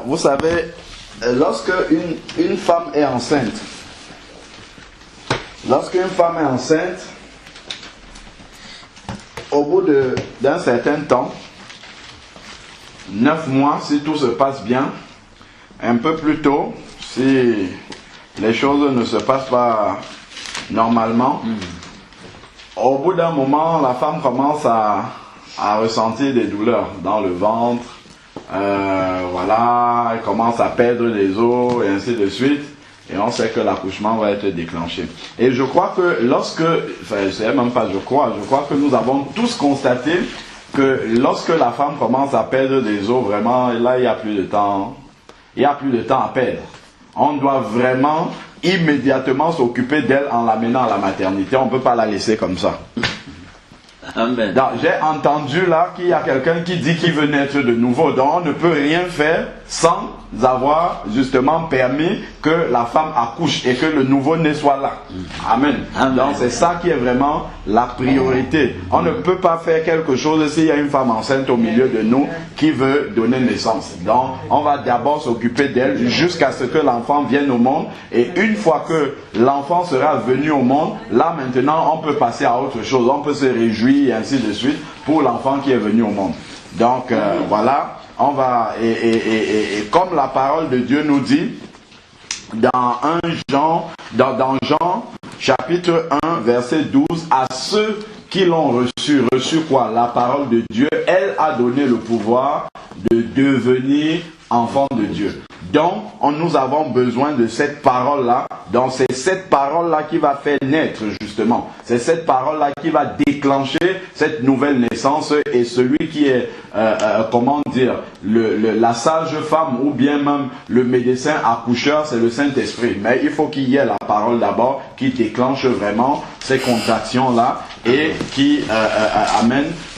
Vous savez, lorsque une femme est enceinte, au bout d'un certain temps, 9 mois, si tout se passe bien, un peu plus tôt, si les choses ne se passent pas normalement, au bout d'un moment, la femme commence à ressentir des douleurs dans le ventre, voilà, elle commence à perdre les os et ainsi de suite, et on sait que l'accouchement va être déclenché. Et je crois que je sais même pas, je crois que nous avons tous constaté que lorsque la femme commence à perdre des os, vraiment, là, il n'y a plus de temps à perdre. On doit vraiment immédiatement s'occuper d'elle en l'amenant à la maternité. On ne peut pas la laisser comme ça. Amen. J'ai entendu là qu'il y a quelqu'un qui dit qu'il veut naître de nouveau. Donc on ne peut rien faire sans avoir justement permis que la femme accouche et que le nouveau-né soit là. Amen. Amen. Donc c'est ça qui est vraiment la priorité. On ne peut pas faire quelque chose s'il y a une femme enceinte au milieu de nous qui veut donner naissance. Donc on va d'abord s'occuper d'elle jusqu'à ce que l'enfant vienne au monde. Et une fois que l'enfant sera venu au monde, là maintenant on peut passer à autre chose. On peut se réjouir et ainsi de suite pour l'enfant qui est venu au monde. Donc voilà. On va, et comme la parole de Dieu nous dit, dans Jean chapitre 1, verset 12, à ceux qui l'ont reçu quoi? La parole de Dieu, elle a donné le pouvoir de devenir enfants de Dieu. Donc, nous avons besoin de cette parole-là. Donc, c'est cette parole-là qui va faire naître, justement. C'est cette parole-là qui va déclencher cette nouvelle naissance. Et celui qui est, la sage femme ou bien même le médecin accoucheur, c'est le Saint-Esprit. Mais il faut qu'il y ait la parole d'abord qui déclenche vraiment ces contractions-là et qui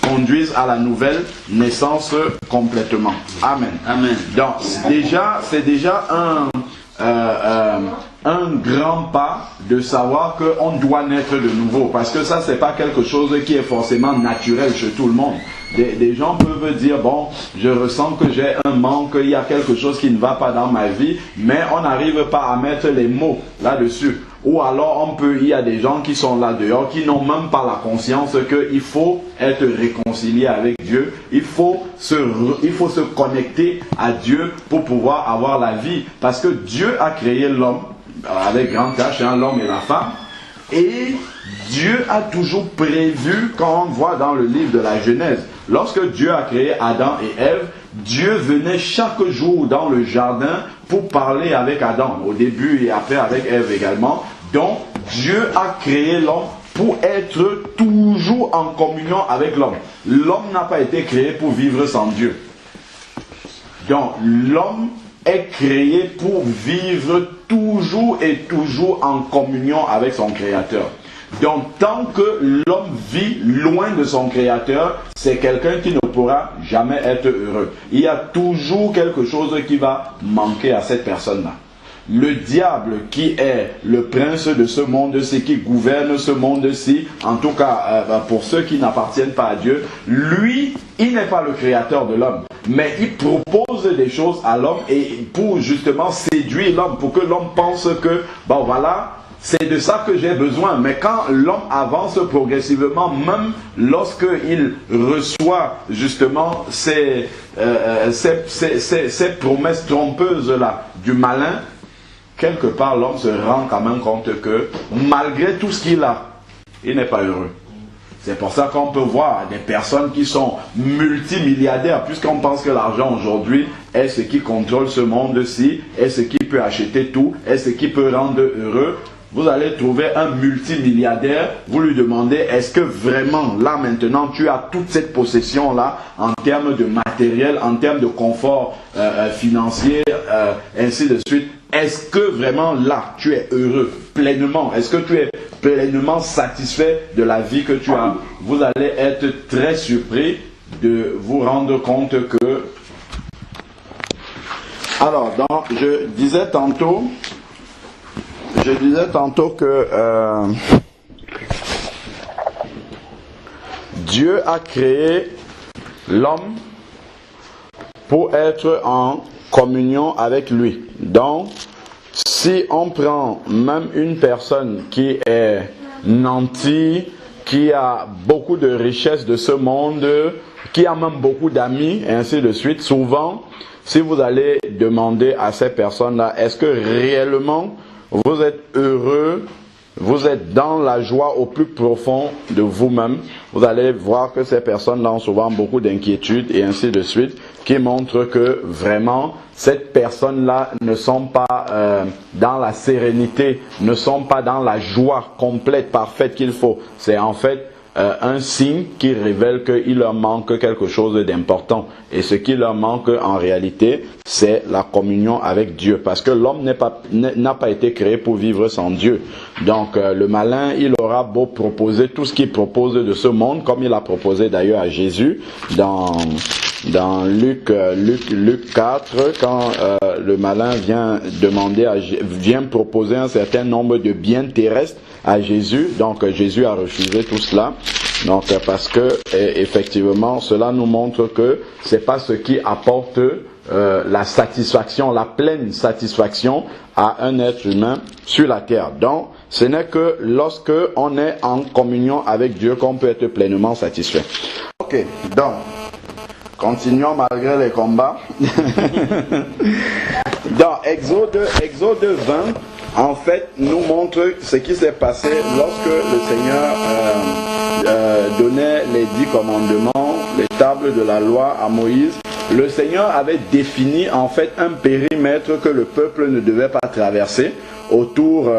conduisent à la nouvelle naissance complètement. Amen. Amen. Donc, c'est déjà un grand pas de savoir qu'on doit naître de nouveau. Parce que ça, c'est pas quelque chose qui est forcément naturel chez tout le monde. Des gens peuvent dire, bon, je ressens que j'ai un manque, il y a quelque chose qui ne va pas dans ma vie, mais on n'arrive pas à mettre les mots là-dessus. Ou alors il y a des gens qui sont là dehors, qui n'ont même pas la conscience qu'il faut être réconcilié avec Dieu. Il faut se connecter à Dieu pour pouvoir avoir la vie. Parce que Dieu a créé l'homme, avec grand H, l'homme et la femme. Et Dieu a toujours prévu, quand on voit dans le livre de la Genèse, lorsque Dieu a créé Adam et Ève, Dieu venait chaque jour dans le jardin pour parler avec Adam, au début et après avec Ève également. Donc Dieu a créé l'homme pour être toujours en communion avec l'homme. L'homme n'a pas été créé pour vivre sans Dieu. Donc l'homme est créé pour vivre toujours et toujours en communion avec son Créateur. Donc tant que l'homme vit loin de son Créateur, c'est quelqu'un qui ne pourra jamais être heureux. Il y a toujours quelque chose qui va manquer à cette personne-là. Le diable qui est le prince de ce monde-ci, qui gouverne ce monde-ci, en tout cas pour ceux qui n'appartiennent pas à Dieu, lui, il n'est pas le créateur de l'homme. Mais il propose des choses à l'homme et pour justement séduire l'homme, pour que l'homme pense que, bon voilà, c'est de ça que j'ai besoin. Mais quand l'homme avance progressivement, même lorsqu'il reçoit justement ces promesses trompeuses-là du malin, quelque part l'homme se rend quand même compte que malgré tout ce qu'il a, il n'est pas heureux. C'est pour ça qu'on peut voir des personnes qui sont multimilliardaires, puisqu'on pense que l'argent aujourd'hui est ce qui contrôle ce monde-ci, est ce qui peut acheter tout, est ce qui peut rendre heureux. Vous allez trouver un multimilliardaire, vous lui demandez, est-ce que vraiment, là maintenant, tu as toute cette possession-là, en termes de matériel, en termes de confort financier, ainsi de suite. Est-ce que vraiment là, tu es heureux pleinement? Est-ce que tu es pleinement satisfait de la vie que tu as? Vous allez être très surpris de vous rendre compte que... Alors, je disais tantôt que Dieu a créé l'homme pour être en communion avec lui. Donc, si on prend même une personne qui est nantie, qui a beaucoup de richesses de ce monde, qui a même beaucoup d'amis, et ainsi de suite, souvent, si vous allez demander à ces personnes-là, est-ce que réellement vous êtes heureux, vous êtes dans la joie au plus profond de vous-même, vous allez voir que ces personnes-là ont souvent beaucoup d'inquiétudes et ainsi de suite, qui montrent que vraiment, ces personnes-là ne sont pas dans la sérénité, ne sont pas dans la joie complète, parfaite qu'il faut. C'est en fait un signe qui révèle qu'il leur manque quelque chose d'important. Et ce qui leur manque en réalité, c'est la communion avec Dieu. Parce que l'homme n'a pas été créé pour vivre sans Dieu. Donc le malin, il aura beau proposer tout ce qu'il propose de ce monde, comme il a proposé d'ailleurs à Jésus dans Luc 4, quand le malin vient proposer un certain nombre de biens terrestres à Jésus. Donc Jésus a refusé tout cela. Donc parce que effectivement cela nous montre que c'est pas ce qui apporte la satisfaction, la pleine satisfaction à un être humain sur la terre. Donc ce n'est que lorsque on est en communion avec Dieu qu'on peut être pleinement satisfait. Ok, donc continuons malgré les combats. Dans Exode 20, en fait, nous montre ce qui s'est passé lorsque le Seigneur donnait les 10 commandements, les tables de la loi à Moïse. Le Seigneur avait défini en fait un périmètre que le peuple ne devait pas traverser autour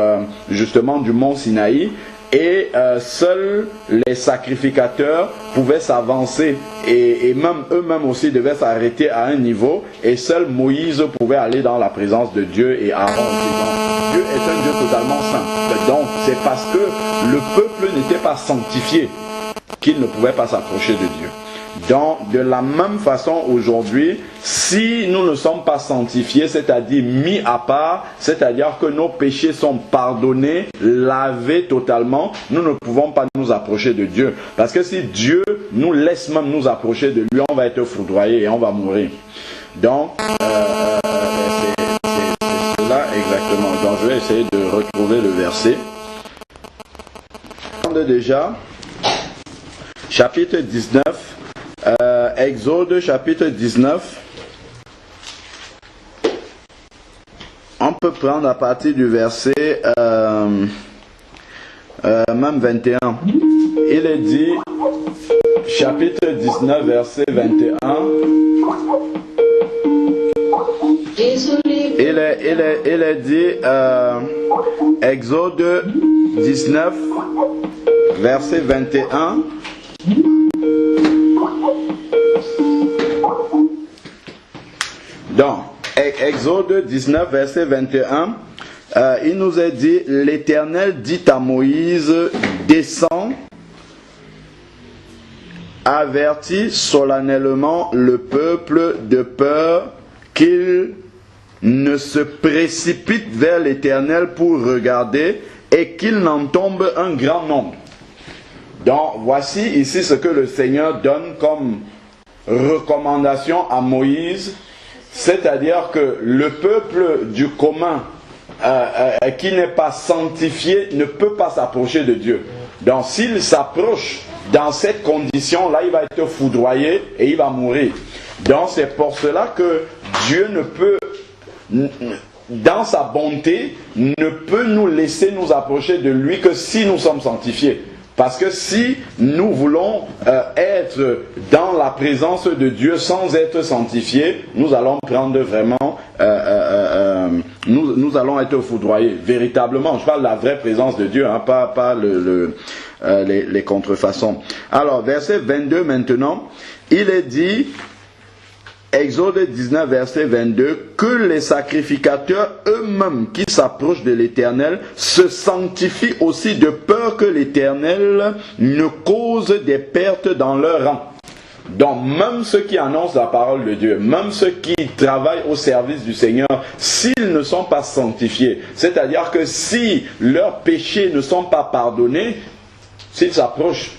justement du mont Sinaï. Et seuls les sacrificateurs pouvaient s'avancer et même eux-mêmes aussi devaient s'arrêter à un niveau, et seul Moïse pouvait aller dans la présence de Dieu et Aaron. Dieu est un Dieu totalement saint. Donc c'est parce que le peuple n'était pas sanctifié qu'il ne pouvait pas s'approcher de Dieu. Donc, de la même façon aujourd'hui, si nous ne sommes pas sanctifiés, c'est-à-dire mis à part, c'est-à-dire que nos péchés sont pardonnés, lavés totalement, nous ne pouvons pas nous approcher de Dieu. Parce que si Dieu nous laisse même nous approcher de lui, on va être foudroyé et on va mourir. Donc, c'est cela exactement. Donc, je vais essayer de retrouver le verset. Déjà, chapitre 19. Exode chapitre 19, on peut prendre à partir du verset même 21. Il est dit, chapitre 19, verset 21. Il est dit, Exode 19, verset 21. Donc, Exode 19, verset 21, il nous est dit, l'Éternel dit à Moïse, descends, avertis solennellement le peuple de peur qu'il ne se précipite vers l'Éternel pour regarder et qu'il n'en tombe un grand nombre. Donc, voici ici ce que le Seigneur donne comme recommandation à Moïse. C'est-à-dire que le peuple du commun qui n'est pas sanctifié ne peut pas s'approcher de Dieu. Donc s'il s'approche dans cette condition-là, il va être foudroyé et il va mourir. Donc c'est pour cela que Dieu ne peut, dans sa bonté, ne peut nous laisser nous approcher de lui que si nous sommes sanctifiés. Parce que si nous voulons être dans la présence de Dieu sans être sanctifiés, nous allons prendre vraiment, nous allons être foudroyés, véritablement. Je parle de la vraie présence de Dieu, hein, pas les contrefaçons. Alors, verset 22 maintenant, il est dit, Exode 19, verset 22, que les sacrificateurs eux-mêmes qui s'approchent de l'Éternel se sanctifient aussi de peur que l'Éternel ne cause des pertes dans leur rang. Donc même ceux qui annoncent la parole de Dieu, même ceux qui travaillent au service du Seigneur, s'ils ne sont pas sanctifiés, c'est-à-dire que si leurs péchés ne sont pas pardonnés, s'ils s'approchent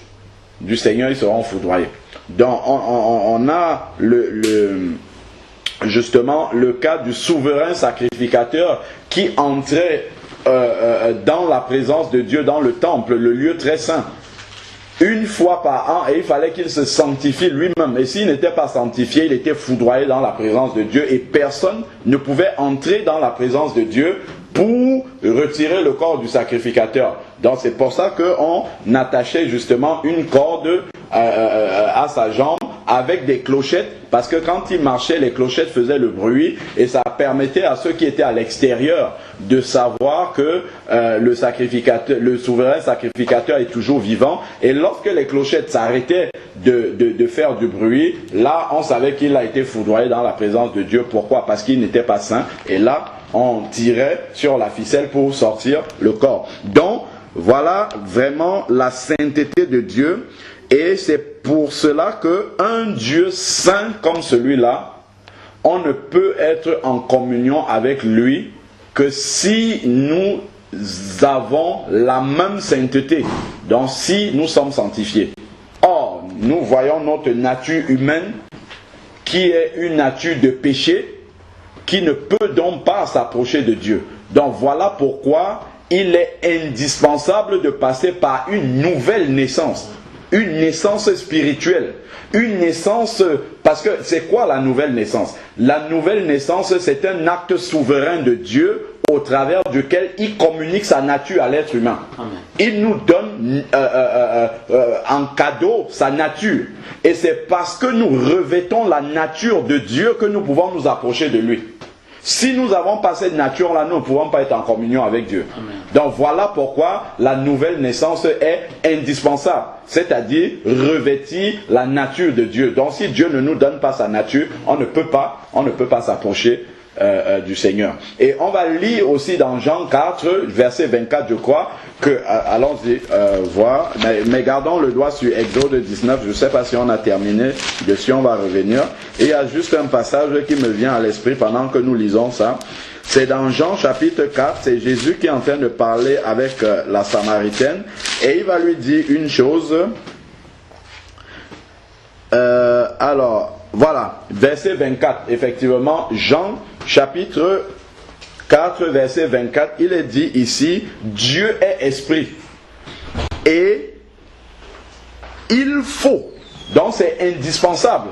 du Seigneur, ils seront foudroyés. Donc on a justement le cas du souverain sacrificateur qui entrait dans la présence de Dieu, dans le temple, le lieu très saint, une fois par an, et il fallait qu'il se sanctifie lui-même. Et s'il n'était pas sanctifié, il était foudroyé dans la présence de Dieu, et personne ne pouvait entrer dans la présence de Dieu pour retirer le corps du sacrificateur. Donc c'est pour ça qu'on attachait justement une corde à sa jambe avec des clochettes, parce que quand il marchait, les clochettes faisaient le bruit, et ça permettait à ceux qui étaient à l'extérieur de savoir que le souverain sacrificateur est toujours vivant. Et lorsque les clochettes s'arrêtaient de faire du bruit, là on savait qu'il a été foudroyé dans la présence de Dieu. Pourquoi? Parce qu'il n'était pas saint, et là on tirait sur la ficelle pour sortir le corps. Donc voilà vraiment la sainteté de Dieu. Et c'est pour cela qu'un Dieu saint comme celui-là, on ne peut être en communion avec lui que si nous avons la même sainteté, donc si nous sommes sanctifiés. Or, nous voyons notre nature humaine qui est une nature de péché, qui ne peut donc pas s'approcher de Dieu. Donc voilà pourquoi il est indispensable de passer par une nouvelle naissance. Une naissance spirituelle, une naissance, parce que c'est quoi la nouvelle naissance? La nouvelle naissance, c'est un acte souverain de Dieu au travers duquel il communique sa nature à l'être humain. Amen. Il nous donne en cadeau sa nature. Et c'est parce que nous revêtons la nature de Dieu que nous pouvons nous approcher de lui. Si nous n'avons pas cette nature-là, nous ne pouvons pas être en communion avec Dieu. Amen. Donc voilà pourquoi la nouvelle naissance est indispensable. C'est-à-dire revêtir la nature de Dieu. Donc si Dieu ne nous donne pas sa nature, on ne peut pas s'approcher du Seigneur. Et on va lire aussi dans Jean 4, verset 24, je crois, que, allons-y voir, mais gardons le doigt sur Exode 19, je ne sais pas si on a terminé, dessus on va revenir. Et il y a juste un passage qui me vient à l'esprit pendant que nous lisons ça. C'est dans Jean chapitre 4, c'est Jésus qui est en train de parler avec la Samaritaine, et il va lui dire une chose. Alors, voilà, verset 24, effectivement, Jean chapitre 4, verset 24, il est dit ici, Dieu est esprit. Et il faut, donc c'est indispensable,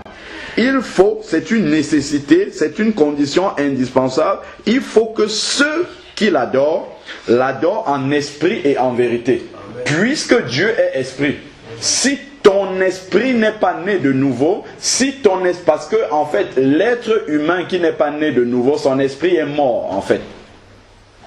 il faut, c'est une nécessité, c'est une condition indispensable, il faut que ceux qui l'adorent en esprit et en vérité. Amen. Puisque Dieu est esprit, si ton esprit n'est pas né de nouveau, parce que en fait l'être humain qui n'est pas né de nouveau, son esprit est mort en fait.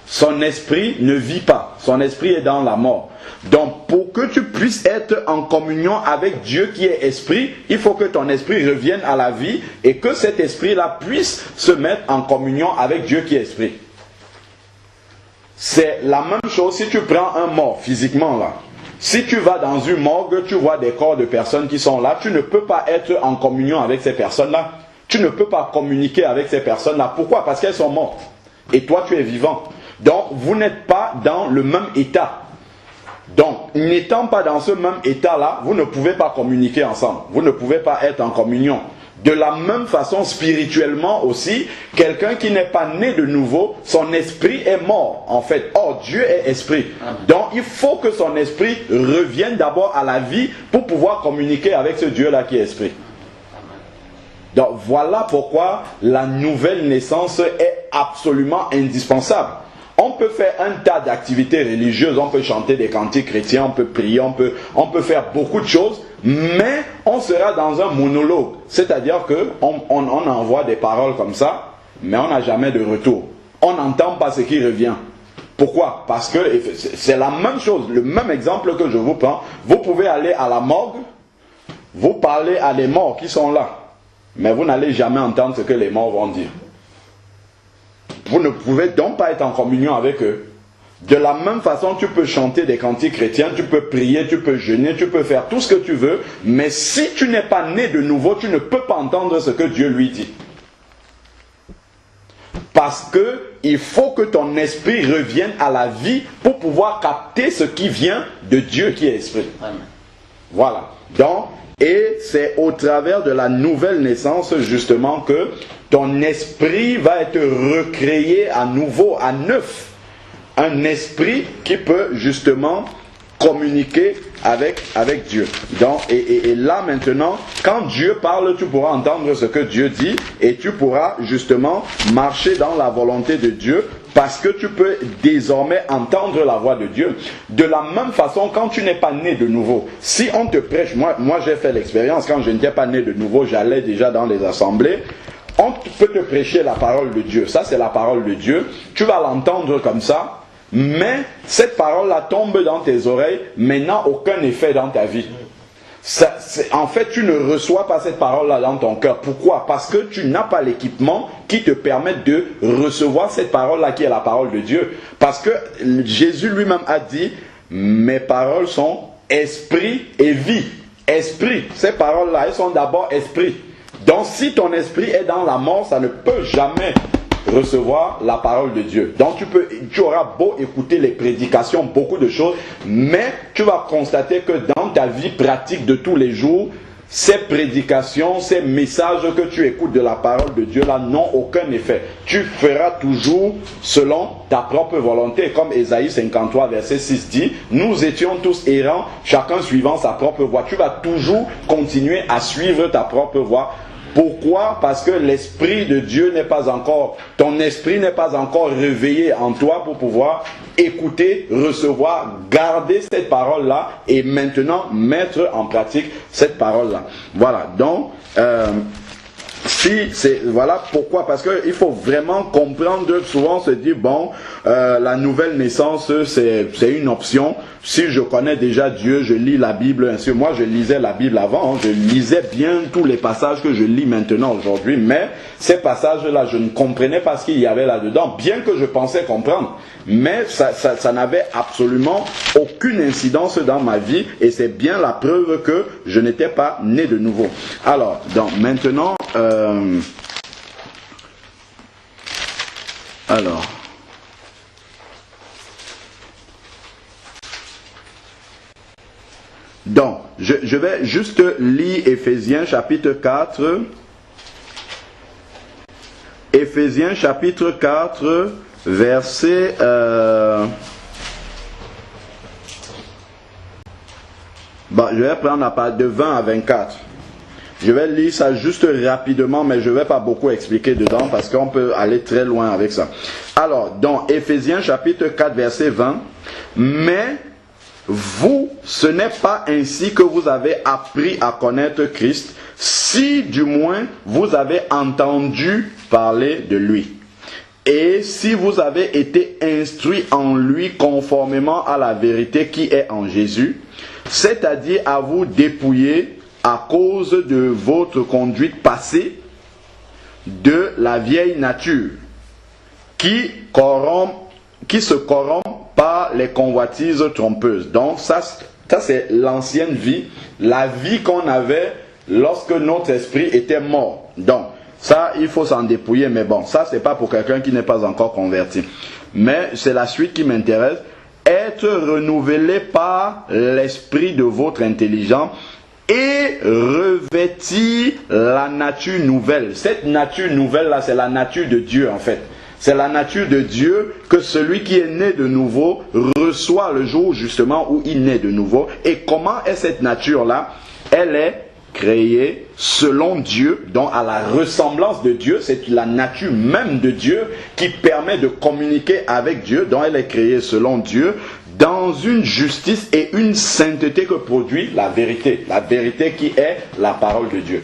Son esprit ne vit pas, son esprit est dans la mort. Donc pour que tu puisses être en communion avec Dieu qui est esprit, il faut que ton esprit revienne à la vie et que cet esprit-là puisse se mettre en communion avec Dieu qui est esprit. C'est la même chose si tu prends un mort physiquement là. Si tu vas dans une morgue, tu vois des corps de personnes qui sont là, tu ne peux pas être en communion avec ces personnes-là. Tu ne peux pas communiquer avec ces personnes-là. Pourquoi? Parce qu'elles sont mortes. Et toi, tu es vivant. Donc, vous n'êtes pas dans le même état. Donc, n'étant pas dans ce même état-là, vous ne pouvez pas communiquer ensemble. Vous ne pouvez pas être en communion. De la même façon, spirituellement aussi, quelqu'un qui n'est pas né de nouveau, son esprit est mort, en fait. Or, Dieu est esprit. Amen. Donc, il faut que son esprit revienne d'abord à la vie pour pouvoir communiquer avec ce Dieu-là qui est esprit. Donc, voilà pourquoi la nouvelle naissance est absolument indispensable. On peut faire un tas d'activités religieuses, on peut chanter des cantiques chrétiens, on peut prier, on peut faire beaucoup de choses, mais on sera dans un monologue. C'est-à-dire qu'on envoie des paroles comme ça, mais on n'a jamais de retour. On n'entend pas ce qui revient. Pourquoi? Parce que c'est la même chose, le même exemple que je vous prends. Vous pouvez aller à la morgue, vous parlez à des morts qui sont là, mais vous n'allez jamais entendre ce que les morts vont dire. Vous ne pouvez donc pas être en communion avec eux. De la même façon, tu peux chanter des cantiques chrétiens, tu peux prier, tu peux jeûner, tu peux faire tout ce que tu veux, mais si tu n'es pas né de nouveau, tu ne peux pas entendre ce que Dieu lui dit. Parce que il faut que ton esprit revienne à la vie pour pouvoir capter ce qui vient de Dieu qui est esprit. Amen. Voilà. Donc, Et c'est au travers de la nouvelle naissance justement que ton esprit va être recréé à nouveau, à neuf. Un esprit qui peut justement communiquer avec Dieu. Donc, et là maintenant, quand Dieu parle, tu pourras entendre ce que Dieu dit et tu pourras justement marcher dans la volonté de Dieu parce que tu peux désormais entendre la voix de Dieu. De la même façon, quand tu n'es pas né de nouveau, si on te prêche, moi j'ai fait l'expérience, quand je n'étais pas né de nouveau, j'allais déjà dans les assemblées, on peut te prêcher la parole de Dieu. Ça, c'est la parole de Dieu. Tu vas l'entendre comme ça. Mais cette parole-là tombe dans tes oreilles, mais n'a aucun effet dans ta vie. En fait, tu ne reçois pas cette parole-là dans ton cœur. Pourquoi? Parce que tu n'as pas l'équipement qui te permette de recevoir cette parole-là qui est la parole de Dieu. Parce que Jésus lui-même a dit, mes paroles sont esprit et vie. Esprit, ces paroles-là, elles sont d'abord esprit. Donc si ton esprit est dans la mort, ça ne peut jamais recevoir la parole de Dieu. Donc tu auras beau écouter les prédications, beaucoup de choses, mais tu vas constater que dans ta vie pratique de tous les jours, ces prédications, ces messages que tu écoutes de la parole de Dieu là n'ont aucun effet. Tu feras toujours selon ta propre volonté. Comme Ésaïe 53 verset 6 dit, nous étions tous errants, chacun suivant sa propre voie. Tu vas toujours continuer à suivre ta propre voie. Pourquoi? Parce que l'Esprit de Dieu n'est pas encore, ton esprit n'est pas encore réveillé en toi pour pouvoir écouter, recevoir, garder cette parole-là et maintenant mettre en pratique cette parole-là. Voilà, donc, voilà pourquoi, parce qu'il faut vraiment comprendre, souvent on se dit, bon, la nouvelle naissance, c'est une option. Si je connais déjà Dieu, je lis la Bible, ainsi. Moi je lisais la Bible avant, je lisais bien tous les passages que je lis maintenant aujourd'hui, mais ces passages-là, je ne comprenais pas ce qu'il y avait là-dedans, bien que je pensais comprendre. Mais ça n'avait absolument aucune incidence dans ma vie, et c'est bien la preuve que je n'étais pas né de nouveau. Alors, donc maintenant, donc, je vais juste lire Éphésiens chapitre 4. Éphésiens chapitre 4, verset... je vais prendre la part de 20 à 24. Je vais lire ça juste rapidement, mais je ne vais pas beaucoup expliquer dedans parce qu'on peut aller très loin avec ça. Alors, dans Éphésiens chapitre 4, verset 20, mais vous, ce n'est pas ainsi que vous avez appris à connaître Christ, si du moins vous avez entendu parler de lui. Et si vous avez été instruit en lui conformément à la vérité qui est en Jésus, c'est-à-dire à vous dépouiller à cause de votre conduite passée de la vieille nature qui se corrompt par les convoitises trompeuses. Donc ça c'est l'ancienne vie, la vie qu'on avait lorsque notre esprit était mort. Donc ça il faut s'en dépouiller, mais bon, ça c'est pas pour quelqu'un qui n'est pas encore converti. Mais c'est la suite qui m'intéresse. Être renouvelé par l'esprit de votre intelligence et revêtir la nature nouvelle. Cette nature nouvelle là, c'est la nature de Dieu en fait. C'est la nature de Dieu que celui qui est né de nouveau reçoit le jour justement où il naît de nouveau. Et comment est cette nature-là? Elle est créée selon Dieu, donc à la ressemblance de Dieu. C'est la nature même de Dieu qui permet de communiquer avec Dieu. Donc elle est créée selon Dieu dans une justice et une sainteté que produit la vérité. La vérité qui est la parole de Dieu.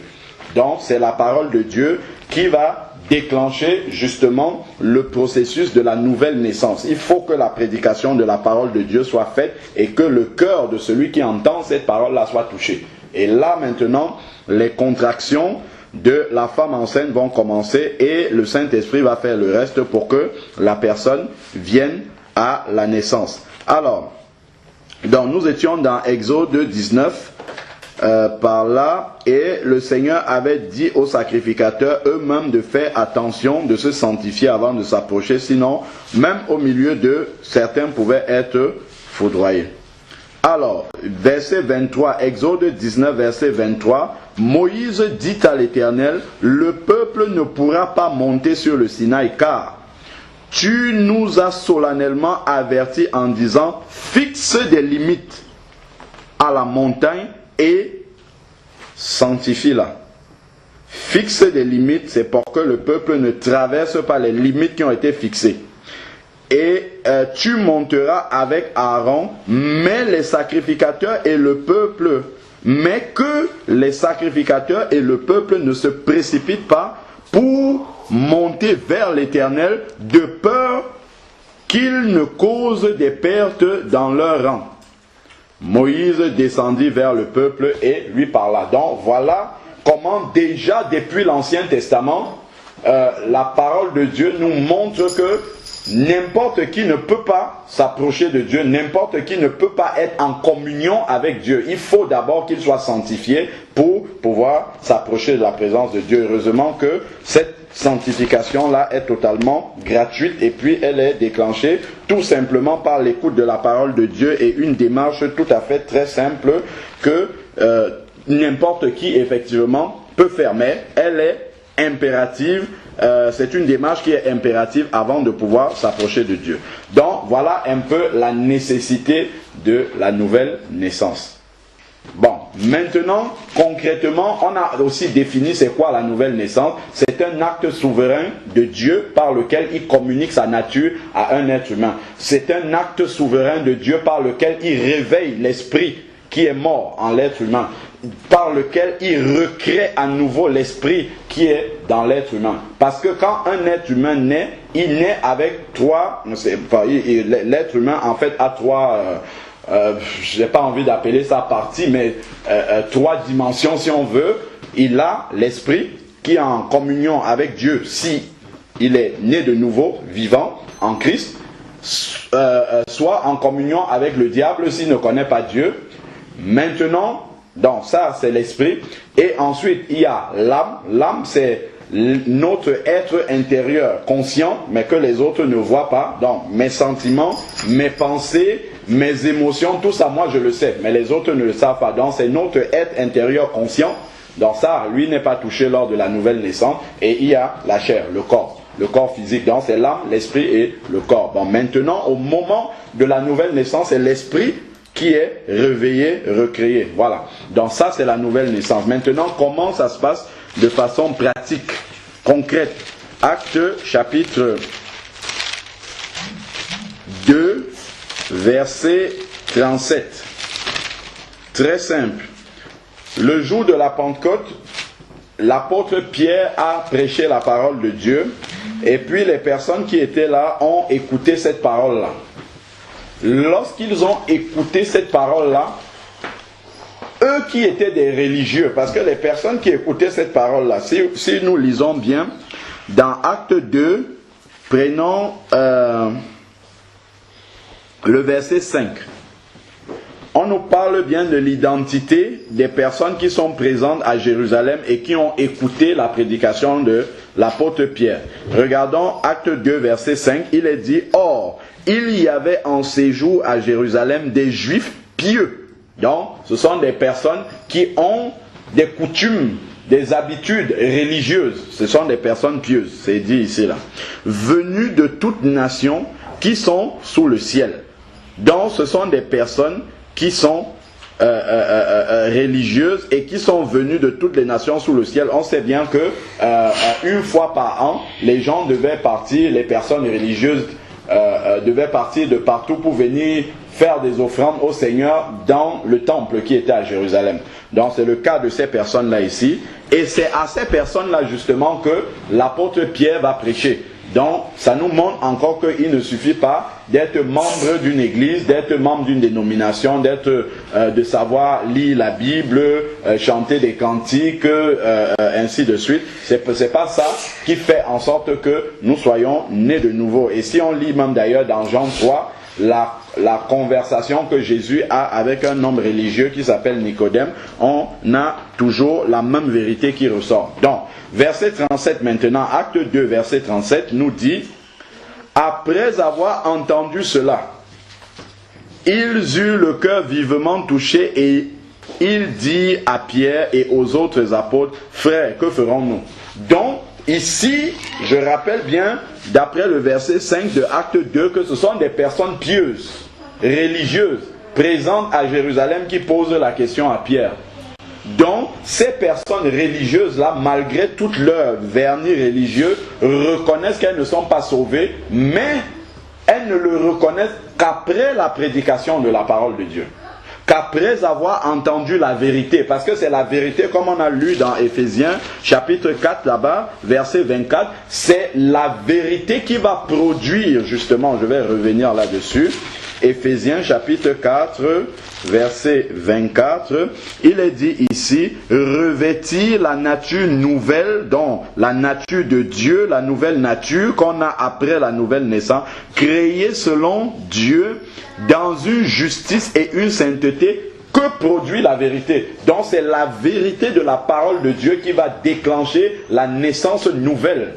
Donc c'est la parole de Dieu qui va déclencher justement le processus de la nouvelle naissance. Il faut que la prédication de la parole de Dieu soit faite et que le cœur de celui qui entend cette parole-là soit touché. Et là maintenant, les contractions de la femme enceinte vont commencer et le Saint-Esprit va faire le reste pour que la personne vienne à la naissance. Alors, donc nous étions dans Exode 19, par là, et le Seigneur avait dit aux sacrificateurs eux-mêmes de faire attention, de se sanctifier avant de s'approcher, sinon même au milieu d'eux, certains pouvaient être foudroyés. Alors, verset 23, Exode 19, verset 23, Moïse dit à l'Éternel, le peuple ne pourra pas monter sur le Sinaï, car tu nous as solennellement avertis en disant, fixe des limites à la montagne et sanctifie-la. Fixe des limites, c'est pour que le peuple ne traverse pas les limites qui ont été fixées. Et tu monteras avec Aaron, mais les sacrificateurs et le peuple, mais que les sacrificateurs et le peuple ne se précipitent pas pour monter vers l'Éternel, de peur qu'ils ne causent des pertes dans leur rang. Moïse descendit vers le peuple et lui parla. Donc voilà comment déjà depuis l'Ancien Testament, la parole de Dieu nous montre que n'importe qui ne peut pas s'approcher de Dieu, n'importe qui ne peut pas être en communion avec Dieu. Il faut d'abord qu'il soit sanctifié pour pouvoir s'approcher de la présence de Dieu. Heureusement que cette sanctification-là est totalement gratuite et puis elle est déclenchée tout simplement par l'écoute de la parole de Dieu et une démarche tout à fait très simple que n'importe qui effectivement peut faire, mais elle est impérative. C'est une démarche qui est impérative avant de pouvoir s'approcher de Dieu. Donc voilà un peu la nécessité de la nouvelle naissance. Bon, maintenant, concrètement, on a aussi défini c'est quoi la nouvelle naissance. C'est un acte souverain de Dieu par lequel il communique sa nature à un être humain. C'est un acte souverain de Dieu par lequel il réveille l'esprit qui est mort en l'être humain, par lequel il recrée à nouveau l'esprit qui est dans l'être humain. Parce que quand un être humain naît, il naît avec trois, l'être humain en fait a trois, je n'ai pas envie d'appeler ça partie, mais trois dimensions si on veut. Il a l'esprit qui est en communion avec Dieu si il est né de nouveau, vivant en Christ, soit en communion avec le diable s'il ne connaît pas Dieu. Maintenant, donc ça c'est l'esprit, et ensuite il y a l'âme. L'âme c'est notre être intérieur conscient, mais que les autres ne voient pas. Donc mes sentiments, mes pensées, mes émotions, tout ça moi je le sais, mais les autres ne le savent pas. Donc c'est notre être intérieur conscient. Donc ça, lui n'est pas touché lors de la nouvelle naissance. Et il y a la chair, le corps physique. Donc c'est l'âme, l'esprit et le corps. Bon, maintenant, au moment de la nouvelle naissance, c'est l'esprit qui est réveillé, recréé. Voilà. Donc ça, c'est la nouvelle naissance. Maintenant, comment ça se passe de façon pratique, concrète? Actes chapitre 2, verset 37. Très simple. Le jour de la Pentecôte, l'apôtre Pierre a prêché la parole de Dieu, et puis les personnes qui étaient là ont écouté cette parole-là. Lorsqu'ils ont écouté cette parole-là, eux qui étaient des religieux, parce que les personnes qui écoutaient cette parole-là, si nous lisons bien, dans Acte 2, prenons le verset 5. On nous parle bien de l'identité des personnes qui sont présentes à Jérusalem et qui ont écouté la prédication de l'apôtre Pierre. Regardons Acte 2, verset 5, il est dit « Or, il y avait en séjour à Jérusalem des Juifs pieux. » Donc, ce sont des personnes qui ont des coutumes, des habitudes religieuses. Ce sont des personnes pieuses, c'est dit ici là. « Venus de toutes nations qui sont sous le ciel. » Donc, ce sont des personnes qui sont religieuses et qui sont venues de toutes les nations sous le ciel. On sait bien que une fois par an, les gens devaient partir, les personnes religieuses devaient partir de partout pour venir faire des offrandes au Seigneur dans le temple qui était à Jérusalem. Donc c'est le cas de ces personnes-là ici. Et c'est à ces personnes-là justement que l'apôtre Pierre va prêcher. Donc, ça nous montre encore qu'il ne suffit pas d'être membre d'une église, d'être membre d'une dénomination, de savoir lire la Bible, chanter des cantiques, ainsi de suite. C'est pas ça qui fait en sorte que nous soyons nés de nouveau. Et si on lit même d'ailleurs dans Jean 3, la conversation que Jésus a avec un homme religieux qui s'appelle Nicodème, on a toujours la même vérité qui ressort. Donc, verset 37 maintenant, acte 2, verset 37, nous dit « Après avoir entendu cela, ils eurent le cœur vivement touché et il dit à Pierre et aux autres apôtres, frères, que ferons-nous? Donc, ici, je rappelle bien, d'après le verset 5 de Acte 2, que ce sont des personnes pieuses, religieuses, présentes à Jérusalem qui posent la question à Pierre. Donc, ces personnes religieuses-là, malgré tout leur vernis religieux, reconnaissent qu'elles ne sont pas sauvées, mais elles ne le reconnaissent qu'après la prédication de la parole de Dieu. Qu'après avoir entendu la vérité, parce que c'est la vérité, comme on a lu dans Éphésiens, chapitre 4, là-bas, verset 24, c'est la vérité qui va produire, justement, je vais revenir là-dessus, Éphésiens chapitre 4, verset 24, il est dit ici, revêtir la nature nouvelle, donc la nature de Dieu, la nouvelle nature qu'on a après la nouvelle naissance, créée selon Dieu dans une justice et une sainteté que produit la vérité. Donc c'est la vérité de la parole de Dieu qui va déclencher la naissance nouvelle,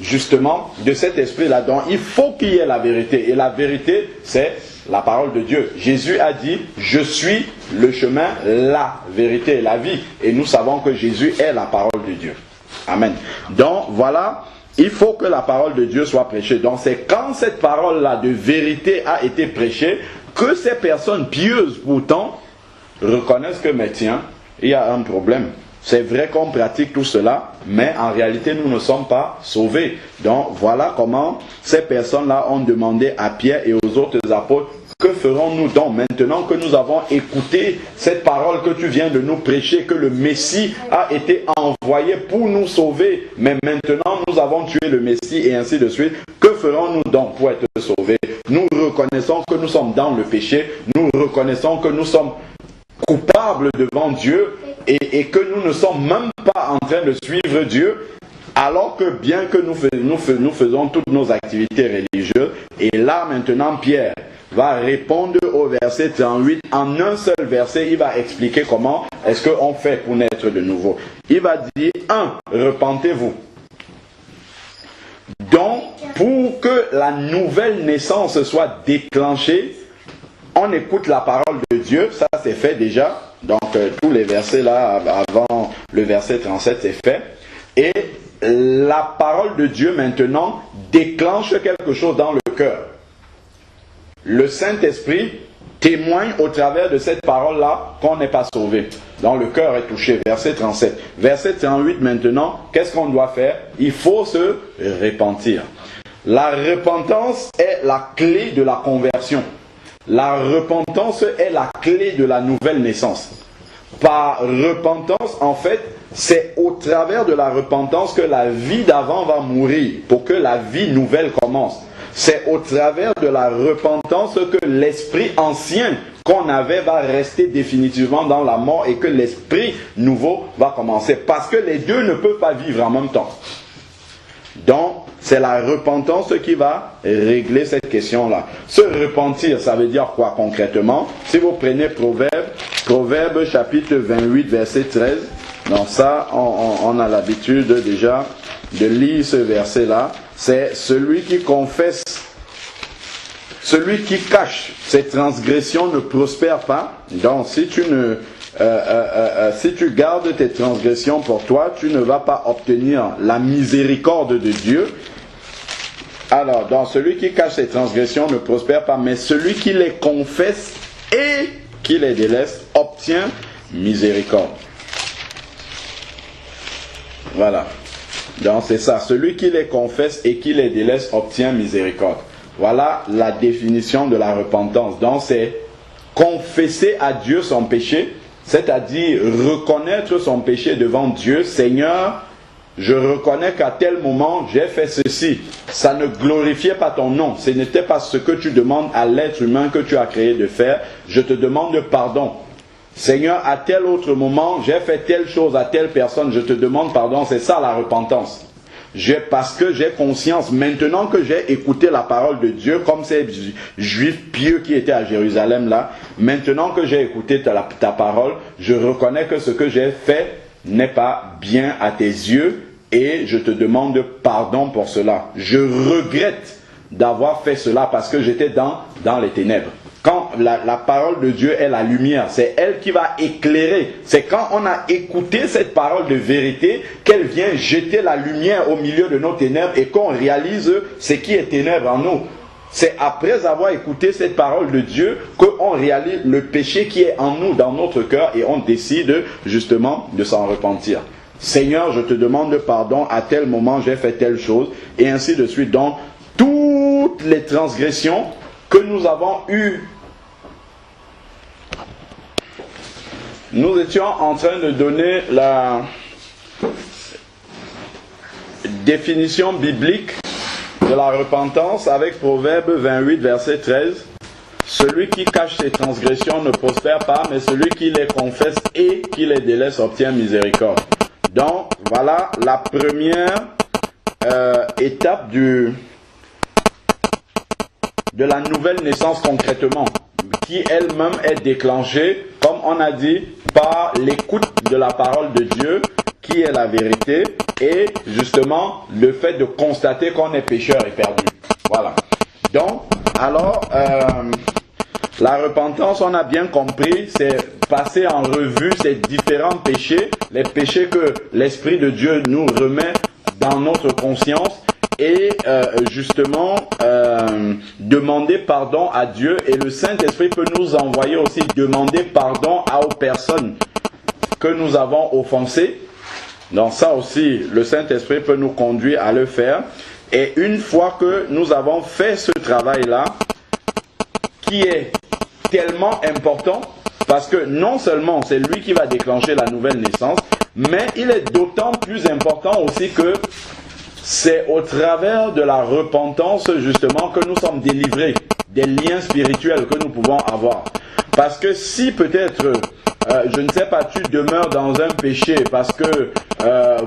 justement, de cet esprit-là. Donc il faut qu'il y ait la vérité. Et la vérité, c'est la parole de Dieu. Jésus a dit, je suis le chemin, la vérité et la vie. Et nous savons que Jésus est la parole de Dieu. Amen. Donc voilà, il faut que la parole de Dieu soit prêchée. Donc c'est quand cette parole-là de vérité a été prêchée, que ces personnes pieuses pourtant reconnaissent que, mais tiens, il y a un problème. C'est vrai qu'on pratique tout cela, mais en réalité, nous ne sommes pas sauvés. Donc, voilà comment ces personnes-là ont demandé à Pierre et aux autres apôtres, que ferons-nous donc maintenant que nous avons écouté cette parole que tu viens de nous prêcher, que le Messie a été envoyé pour nous sauver, mais maintenant nous avons tué le Messie et ainsi de suite. Que ferons-nous donc pour être sauvés? Nous reconnaissons que nous sommes dans le péché, nous reconnaissons que nous sommes coupables devant Dieu et que nous ne sommes même pas en train de suivre Dieu, alors que bien que nous faisons toutes nos activités religieuses. Et là maintenant Pierre va répondre au verset 38 en un seul verset. Il va expliquer comment est-ce qu'on fait pour naître de nouveau. Il va dire 1. Repentez-vous. Donc pour que la nouvelle naissance soit déclenchée, on écoute la parole de Dieu, ça c'est fait déjà. Donc tous les versets là, avant le verset 37, c'est fait. Et la parole de Dieu maintenant déclenche quelque chose dans le cœur. Le Saint-Esprit témoigne au travers de cette parole-là qu'on n'est pas sauvé. Donc le cœur est touché. Verset 37. Verset 38 maintenant, qu'est-ce qu'on doit faire? Il faut se repentir. La repentance est la clé de la conversion. La repentance est la clé de la nouvelle naissance. Par repentance, en fait, c'est au travers de la repentance que la vie d'avant va mourir pour que la vie nouvelle commence. C'est au travers de la repentance que l'esprit ancien qu'on avait va rester définitivement dans la mort et que l'esprit nouveau va commencer. Parce que les deux ne peuvent pas vivre en même temps. Donc, c'est la repentance qui va régler cette question-là. Se repentir, ça veut dire quoi concrètement? Si vous prenez Proverbe chapitre 28, verset 13, donc ça, on a l'habitude déjà de lire ce verset-là. C'est celui qui confesse, celui qui cache ses transgressions ne prospère pas. Donc, si tu gardes tes transgressions pour toi, tu ne vas pas obtenir la miséricorde de Dieu. Alors, donc celui qui cache ses transgressions ne prospère pas, mais celui qui les confesse et qui les délaisse obtient miséricorde. Voilà. Donc c'est ça, celui qui les confesse et qui les délaisse obtient miséricorde. Voilà la définition de la repentance. Donc c'est confesser à Dieu son péché, c'est-à-dire reconnaître son péché devant Dieu. Seigneur, je reconnais qu'à tel moment j'ai fait ceci. Ça ne glorifiait pas ton nom. Ce n'était pas ce que tu demandes à l'être humain que tu as créé de faire. Je te demande pardon. Seigneur, à tel autre moment, j'ai fait telle chose à telle personne. Je te demande pardon. C'est ça la repentance. Parce que j'ai conscience, maintenant que j'ai écouté la parole de Dieu, comme ces juifs pieux qui étaient à Jérusalem là, maintenant que j'ai écouté ta parole, je reconnais que ce que j'ai fait n'est pas bien à tes yeux et je te demande pardon pour cela. Je regrette d'avoir fait cela parce que j'étais dans les ténèbres. quand la parole de Dieu est la lumière, c'est elle qui va éclairer. C'est quand on a écouté cette parole de vérité qu'elle vient jeter la lumière au milieu de nos ténèbres et qu'on réalise ce qui est ténèbres en nous. C'est après avoir écouté cette parole de Dieu qu'on réalise le péché qui est en nous, dans notre cœur, et on décide justement de s'en repentir. Seigneur, je te demande pardon, à tel moment j'ai fait telle chose, et ainsi de suite. Donc, toutes les transgressions que nous avons eues, nous étions en train de donner la définition biblique de la repentance avec Proverbe 28, verset 13. Celui qui cache ses transgressions ne prospère pas, mais celui qui les confesse et qui les délaisse obtient miséricorde. Donc, voilà la première étape de la nouvelle naissance concrètement, qui elle-même est déclenchée, comme on a dit, par l'écoute de la parole de Dieu, qui est la vérité, et justement le fait de constater qu'on est pécheur et perdu. Voilà. Donc, alors, la repentance, on a bien compris, c'est passer en revue ces différents péchés, les péchés que l'Esprit de Dieu nous remet dans notre conscience, et justement demander pardon à Dieu, et le Saint-Esprit peut nous envoyer aussi demander pardon aux personnes que nous avons offensées. Donc ça aussi, le Saint-Esprit peut nous conduire à le faire. Et une fois que nous avons fait ce travail-là, qui est tellement important, parce que non seulement c'est lui qui va déclencher la nouvelle naissance, mais il est d'autant plus important aussi que c'est au travers de la repentance justement que nous sommes délivrés des liens spirituels que nous pouvons avoir. Parce que si peut-être, je ne sais pas, tu demeures dans un péché parce que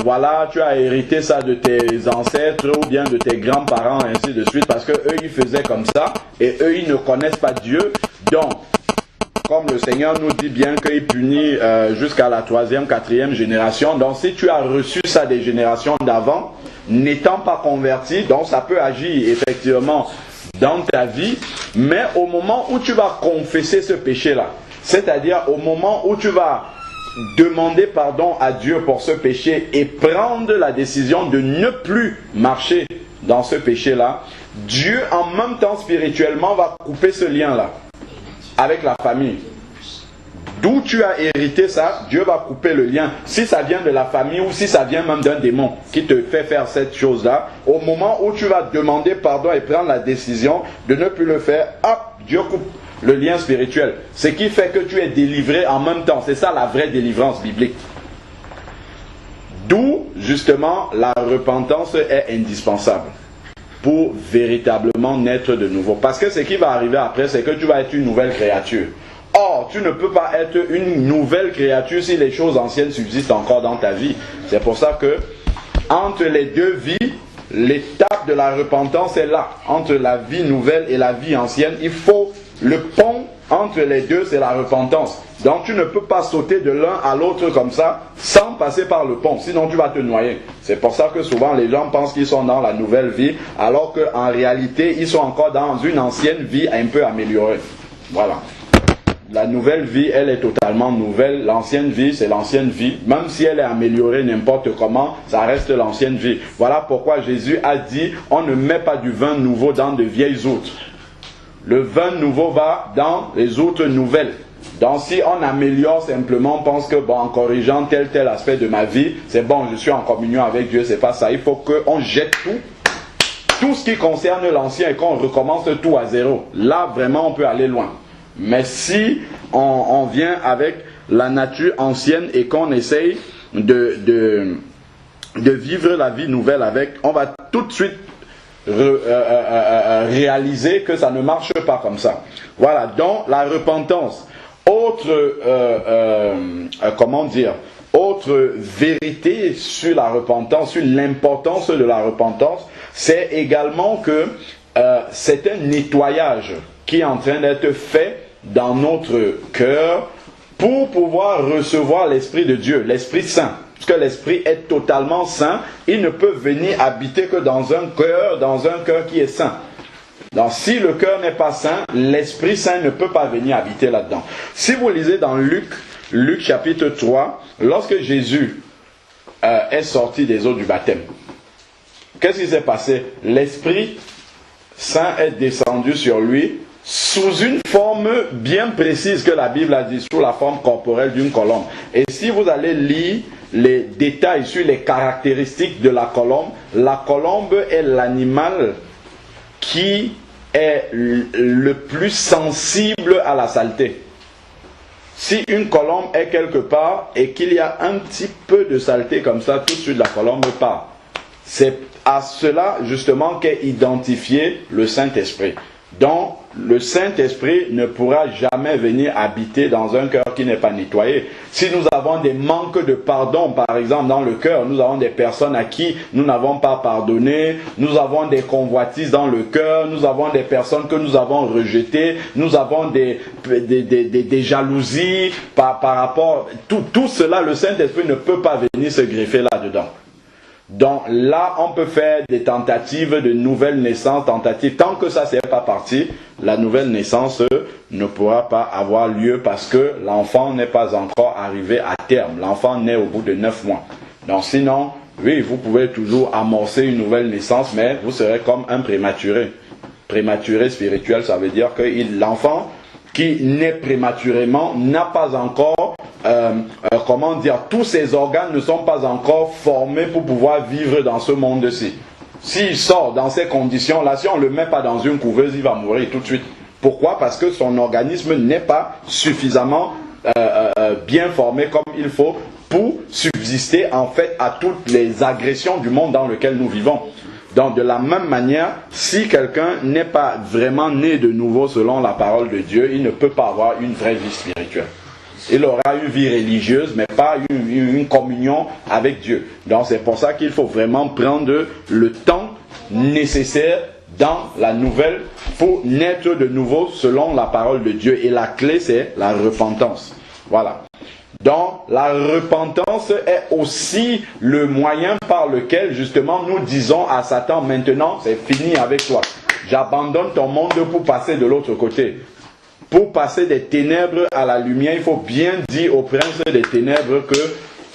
voilà, tu as hérité ça de tes ancêtres ou bien de tes grands-parents, ainsi de suite, parce que eux ils faisaient comme ça et eux ils ne connaissent pas Dieu. Donc, comme le Seigneur nous dit bien qu'il punit jusqu'à la 3e, 4e génération, donc si tu as reçu ça des générations d'avant, n'étant pas converti, donc ça peut agir effectivement dans ta vie, mais au moment où tu vas confesser ce péché-là, c'est-à-dire au moment où tu vas demander pardon à Dieu pour ce péché et prendre la décision de ne plus marcher dans ce péché-là, Dieu en même temps spirituellement va couper ce lien-là avec la famille. D'où tu as hérité ça, Dieu va couper le lien. Si ça vient de la famille ou si ça vient même d'un démon qui te fait faire cette chose-là, au moment où tu vas demander pardon et prendre la décision de ne plus le faire, hop, Dieu coupe le lien spirituel. Ce qui fait que tu es délivré en même temps. C'est ça la vraie délivrance biblique. D'où, justement, la repentance est indispensable pour véritablement naître de nouveau. Parce que ce qui va arriver après, c'est que tu vas être une nouvelle créature. Or, tu ne peux pas être une nouvelle créature si les choses anciennes subsistent encore dans ta vie. C'est pour ça que, entre les deux vies, l'étape de la repentance est là. Entre la vie nouvelle et la vie ancienne, il faut le pont entre les deux, c'est la repentance. Donc, tu ne peux pas sauter de l'un à l'autre comme ça, sans passer par le pont. Sinon, tu vas te noyer. C'est pour ça que souvent, les gens pensent qu'ils sont dans la nouvelle vie, alors qu'en réalité, ils sont encore dans une ancienne vie un peu améliorée. Voilà. La nouvelle vie, elle est totalement nouvelle. L'ancienne vie, c'est l'ancienne vie. Même si elle est améliorée n'importe comment, ça reste l'ancienne vie. Voilà pourquoi Jésus a dit, on ne met pas du vin nouveau dans de vieilles outres. Le vin nouveau va dans les outres nouvelles. Donc si on améliore simplement, on pense que bon, en corrigeant tel aspect de ma vie, c'est bon, je suis en communion avec Dieu, c'est pas ça. Il faut qu'on jette tout ce qui concerne l'ancien et qu'on recommence tout à zéro. Là, vraiment, on peut aller loin. Mais si on vient avec la nature ancienne et qu'on essaye de vivre la vie nouvelle avec, on va tout de suite réaliser que ça ne marche pas comme ça. Voilà, donc la repentance. Autre vérité sur la repentance, sur l'importance de la repentance, c'est également que c'est un nettoyage qui est en train d'être fait dans notre cœur pour pouvoir recevoir l'Esprit de Dieu, l'Esprit Saint. Parce que l'Esprit est totalement saint, il ne peut venir habiter que dans un cœur qui est saint. Donc si le cœur n'est pas saint, l'Esprit Saint ne peut pas venir habiter là-dedans. Si vous lisez dans Luc chapitre 3, lorsque Jésus est sorti des eaux du baptême, qu'est-ce qui s'est passé? L'Esprit Saint est descendu sur lui sous une forme bien précise que la Bible a dit, sous la forme corporelle d'une colombe. Et si vous allez lire les détails sur les caractéristiques de la colombe est l'animal qui est le plus sensible à la saleté. Si une colombe est quelque part et qu'il y a un petit peu de saleté comme ça, tout de suite la colombe part. C'est à cela justement qu'est identifié le Saint-Esprit. Donc le Saint-Esprit ne pourra jamais venir habiter dans un cœur qui n'est pas nettoyé. Si nous avons des manques de pardon, par exemple dans le cœur, nous avons des personnes à qui nous n'avons pas pardonné, nous avons des convoitises dans le cœur, nous avons des personnes que nous avons rejetées, nous avons des jalousies par rapport... Tout cela, le Saint-Esprit ne peut pas venir se greffer là-dedans. Donc là, on peut faire des tentatives de nouvelle naissance, tant que ça n'est pas parti, la nouvelle naissance ne pourra pas avoir lieu parce que l'enfant n'est pas encore arrivé à terme. L'enfant naît au bout de 9 mois. Donc sinon, oui, vous pouvez toujours amorcer une nouvelle naissance, mais vous serez comme un prématuré. Prématuré spirituel, ça veut dire que l'enfant qui naît prématurément n'a pas encore... tous ses organes ne sont pas encore formés pour pouvoir vivre dans ce monde-ci. S'il sort dans ces conditions-là, si on ne le met pas dans une couveuse, il va mourir tout de suite. Pourquoi? Parce que son organisme n'est pas suffisamment bien formé comme il faut pour subsister en fait à toutes les agressions du monde dans lequel nous vivons. Donc de la même manière, si quelqu'un n'est pas vraiment né de nouveau selon la parole de Dieu, il ne peut pas avoir une vraie vie spirituelle. Il aura une vie religieuse, mais pas une communion avec Dieu. Donc c'est pour ça qu'il faut vraiment prendre le temps nécessaire dans la nouvelle pour naître de nouveau selon la parole de Dieu. Et la clé, c'est la repentance. Voilà. Donc la repentance est aussi le moyen par lequel justement nous disons à Satan, maintenant c'est fini avec toi. J'abandonne ton monde pour passer de l'autre côté. Pour passer des ténèbres à la lumière, il faut bien dire au prince des ténèbres que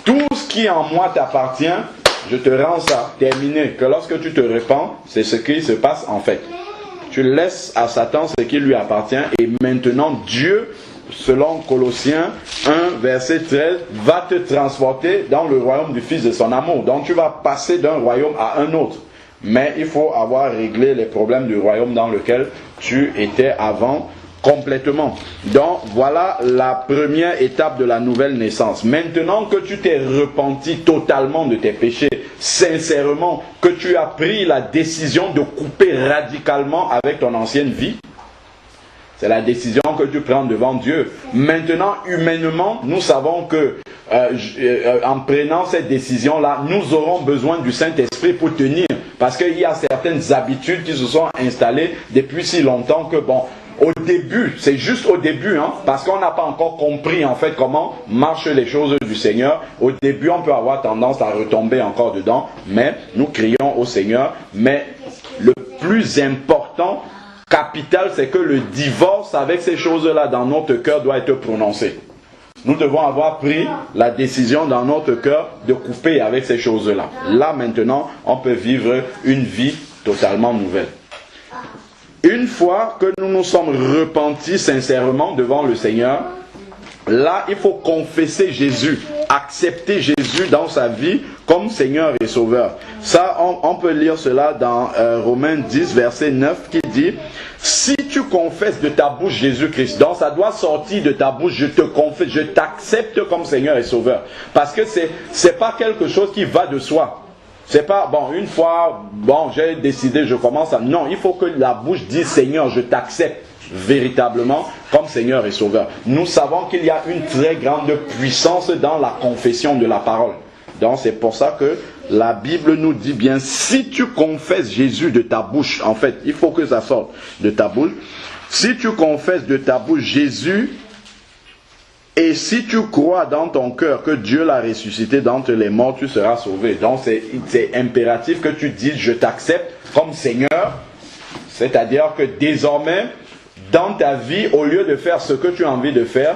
tout ce qui en moi t'appartient, je te rends ça. Terminé. Que lorsque tu te repens, c'est ce qui se passe en fait. Tu laisses à Satan ce qui lui appartient et maintenant Dieu, selon Colossiens 1, verset 13, va te transporter dans le royaume du Fils de son amour. Donc tu vas passer d'un royaume à un autre. Mais il faut avoir réglé les problèmes du royaume dans lequel tu étais avant. Complètement. Donc voilà la première étape de la nouvelle naissance. Maintenant que tu t'es repenti totalement de tes péchés, sincèrement, que tu as pris la décision de couper radicalement avec ton ancienne vie, c'est la décision que tu prends devant Dieu. Maintenant, humainement, nous savons que en prenant cette décision-là, nous aurons besoin du Saint-Esprit pour tenir. Parce qu'il y a certaines habitudes qui se sont installées depuis si longtemps que bon... Au début, c'est juste au début, parce qu'on n'a pas encore compris en fait comment marchent les choses du Seigneur. Au début, on peut avoir tendance à retomber encore dedans, mais nous crions au Seigneur. Mais le plus important, capital, c'est que le divorce avec ces choses-là dans notre cœur doit être prononcé. Nous devons avoir pris la décision dans notre cœur de couper avec ces choses-là. Là maintenant, on peut vivre une vie totalement nouvelle. Une fois que nous nous sommes repentis sincèrement devant le Seigneur, là, il faut confesser Jésus, accepter Jésus dans sa vie comme Seigneur et Sauveur. Ça, on peut lire cela dans Romains 10, verset 9, qui dit « Si tu confesses de ta bouche Jésus-Christ, donc ça doit sortir de ta bouche, je te confesse, je t'accepte comme Seigneur et Sauveur. » Parce que c'est pas quelque chose qui va de soi. C'est pas, bon, une fois, bon, j'ai décidé, je commence à... Non, il faut que la bouche dise, Seigneur, je t'accepte véritablement comme Seigneur et Sauveur. Nous savons qu'il y a une très grande puissance dans la confession de la parole. Donc, c'est pour ça que la Bible nous dit bien, si tu confesses Jésus de ta bouche, en fait, il faut que ça sorte de ta bouche. Si tu confesses de ta bouche Jésus, et si tu crois dans ton cœur que Dieu l'a ressuscité d'entre les morts, tu seras sauvé. Donc c'est impératif que tu dises je t'accepte comme Seigneur. C'est-à-dire que désormais, dans ta vie, au lieu de faire ce que tu as envie de faire,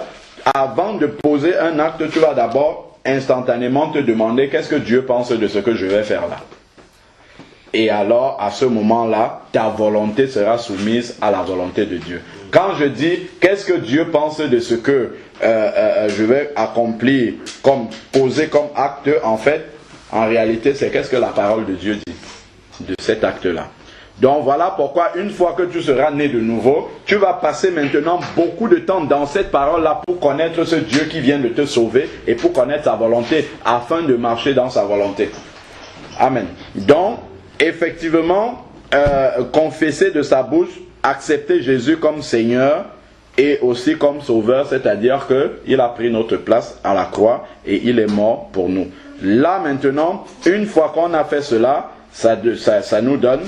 avant de poser un acte, tu vas d'abord instantanément te demander qu'est-ce que Dieu pense de ce que je vais faire là. Et alors, à ce moment-là, ta volonté sera soumise à la volonté de Dieu. Quand je dis qu'est-ce que Dieu pense de ce que je vais accomplir, comme poser comme acte, en fait, en réalité, c'est qu'est-ce que la parole de Dieu dit de cet acte-là. Donc voilà pourquoi une fois que tu seras né de nouveau, tu vas passer maintenant beaucoup de temps dans cette parole-là pour connaître ce Dieu qui vient de te sauver et pour connaître sa volonté afin de marcher dans sa volonté. Amen. Donc, effectivement, confesser de sa bouche, accepter Jésus comme Seigneur et aussi comme Sauveur, c'est-à-dire qu'il a pris notre place à la croix et il est mort pour nous. Là maintenant, une fois qu'on a fait cela, ça nous donne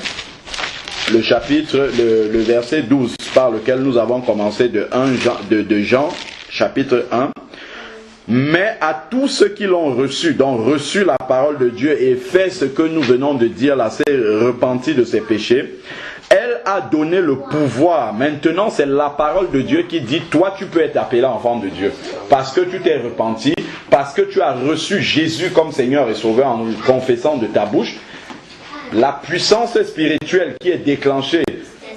le chapitre, le verset 12 par lequel nous avons commencé de Jean, chapitre 1. Mais à tous ceux qui l'ont reçu, donc reçu la parole de Dieu et fait ce que nous venons de dire là, s'est repenti de ses péchés, elle a donné le pouvoir. Maintenant, c'est la parole de Dieu qui dit, toi tu peux être appelé enfant de Dieu. Parce que tu t'es repenti, parce que tu as reçu Jésus comme Seigneur et Sauveur en le confessant de ta bouche. La puissance spirituelle qui est déclenchée,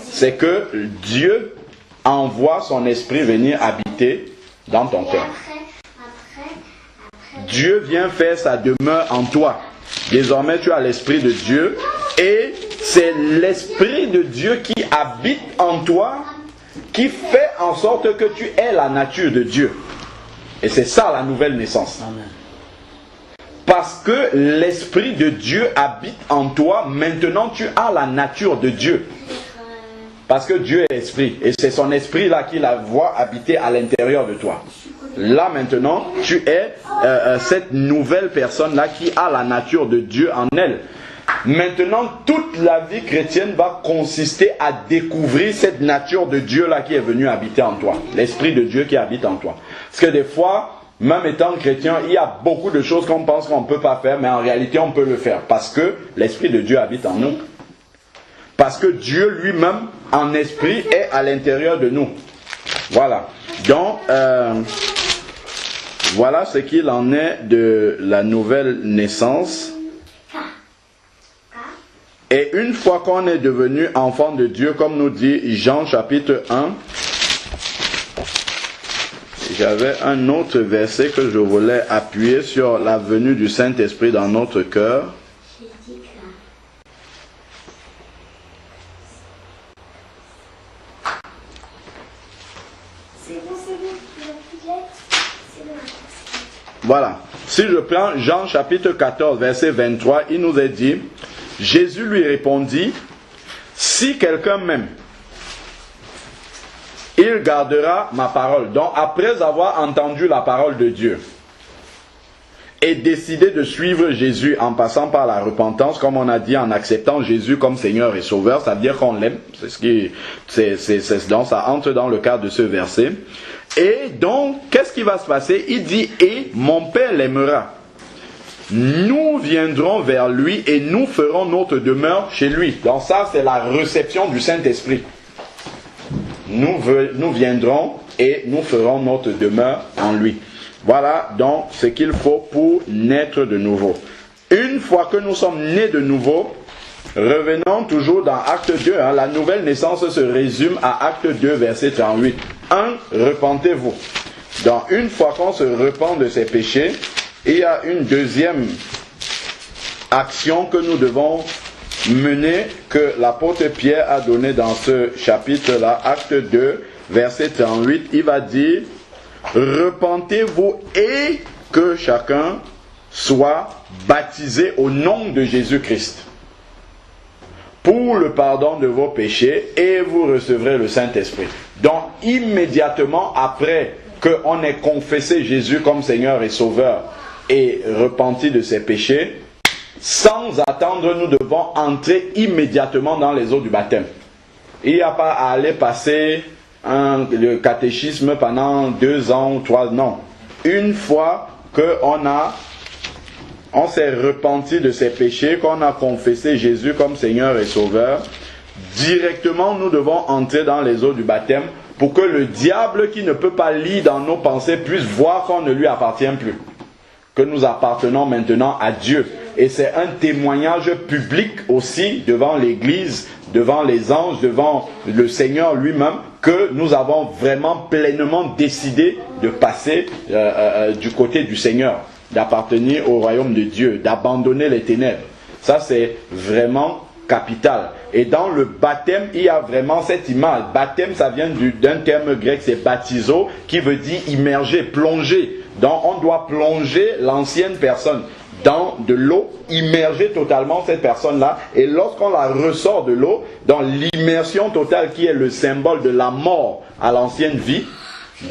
c'est que Dieu envoie son esprit venir habiter dans ton cœur. Dieu vient faire sa demeure en toi. Désormais, tu as l'esprit de Dieu et c'est l'esprit de Dieu qui habite en toi qui fait en sorte que tu aies la nature de Dieu. Et c'est ça la nouvelle naissance. Amen. Parce que l'Esprit de Dieu habite en toi, maintenant tu as la nature de Dieu. Parce que Dieu est esprit. Et c'est son esprit là qui la voit habiter à l'intérieur de toi. Là maintenant, tu es cette nouvelle personne là qui a la nature de Dieu en elle. Maintenant, toute la vie chrétienne va consister à découvrir cette nature de Dieu là qui est venue habiter en toi. L'Esprit de Dieu qui habite en toi. Parce que des fois, même étant chrétien, il y a beaucoup de choses qu'on pense qu'on ne peut pas faire, mais en réalité on peut le faire. Parce que l'Esprit de Dieu habite en nous. Parce que Dieu lui-même, en esprit, est à l'intérieur de nous. Voilà. Donc, voilà ce qu'il en est de la nouvelle naissance. Et une fois qu'on est devenu enfant de Dieu, comme nous dit Jean chapitre 1, j'avais un autre verset que je voulais appuyer sur la venue du Saint-Esprit dans notre cœur. Voilà. Si je prends Jean chapitre 14, verset 23, il nous est dit, Jésus lui répondit, si quelqu'un m'aime, il gardera ma parole. Donc après avoir entendu la parole de Dieu et décidé de suivre Jésus en passant par la repentance, comme on a dit, en acceptant Jésus comme Seigneur et Sauveur, ça veut dire qu'on l'aime. Donc ça entre dans le cadre de ce verset. Et donc, qu'est-ce qui va se passer? Il dit, et mon Père l'aimera. Nous viendrons vers lui et nous ferons notre demeure chez lui. Donc ça, c'est la réception du Saint-Esprit. Nous viendrons et nous ferons notre demeure en lui. Voilà donc ce qu'il faut pour naître de nouveau. Une fois que nous sommes nés de nouveau, revenons toujours dans Acte 2. La nouvelle naissance se résume à Acte 2, verset 38. 1. Repentez-vous. Donc une fois qu'on se repent de ses péchés, il y a une deuxième action que nous devons mener, que l'apôtre Pierre a donné dans ce chapitre-là, Acte 2, verset 38. Il va dire, repentez-vous et que chacun soit baptisé au nom de Jésus-Christ pour le pardon de vos péchés et vous recevrez le Saint-Esprit. Donc immédiatement après qu'on ait confessé Jésus comme Seigneur et Sauveur et repenti de ses péchés, sans attendre, nous devons entrer immédiatement dans les eaux du baptême. Il n'y a pas à aller passer le catéchisme pendant 2 ans ou 3 ans. Non. Une fois qu'on s'est repenti de ses péchés, qu'on a confessé Jésus comme Seigneur et Sauveur, directement nous devons entrer dans les eaux du baptême pour que le diable qui ne peut pas lire dans nos pensées puisse voir qu'on ne lui appartient plus. Que nous appartenons maintenant à Dieu. Et c'est un témoignage public aussi devant l'Église, devant les anges, devant le Seigneur lui-même, que nous avons vraiment pleinement décidé de passer du côté du Seigneur, d'appartenir au royaume de Dieu, d'abandonner les ténèbres. Ça, c'est vraiment capital. Et dans le baptême, il y a vraiment cette image. Baptême, ça vient d'un terme grec, c'est baptizo, qui veut dire immerger, plonger. Donc, on doit plonger l'ancienne personne dans de l'eau, immerger totalement cette personne-là. Et lorsqu'on la ressort de l'eau, dans l'immersion totale qui est le symbole de la mort à l'ancienne vie,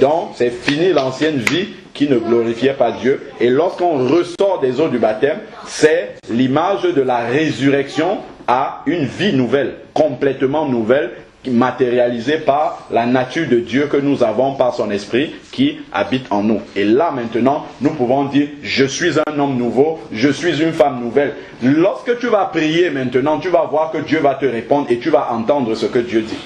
donc c'est fini l'ancienne vie qui ne glorifiait pas Dieu. Et lorsqu'on ressort des eaux du baptême, c'est l'image de la résurrection à une vie nouvelle, complètement nouvelle, matérialisée par la nature de Dieu que nous avons par son esprit qui habite en nous. Et là maintenant, nous pouvons dire, je suis un homme nouveau, je suis une femme nouvelle. Lorsque tu vas prier maintenant, tu vas voir que Dieu va te répondre et tu vas entendre ce que Dieu dit.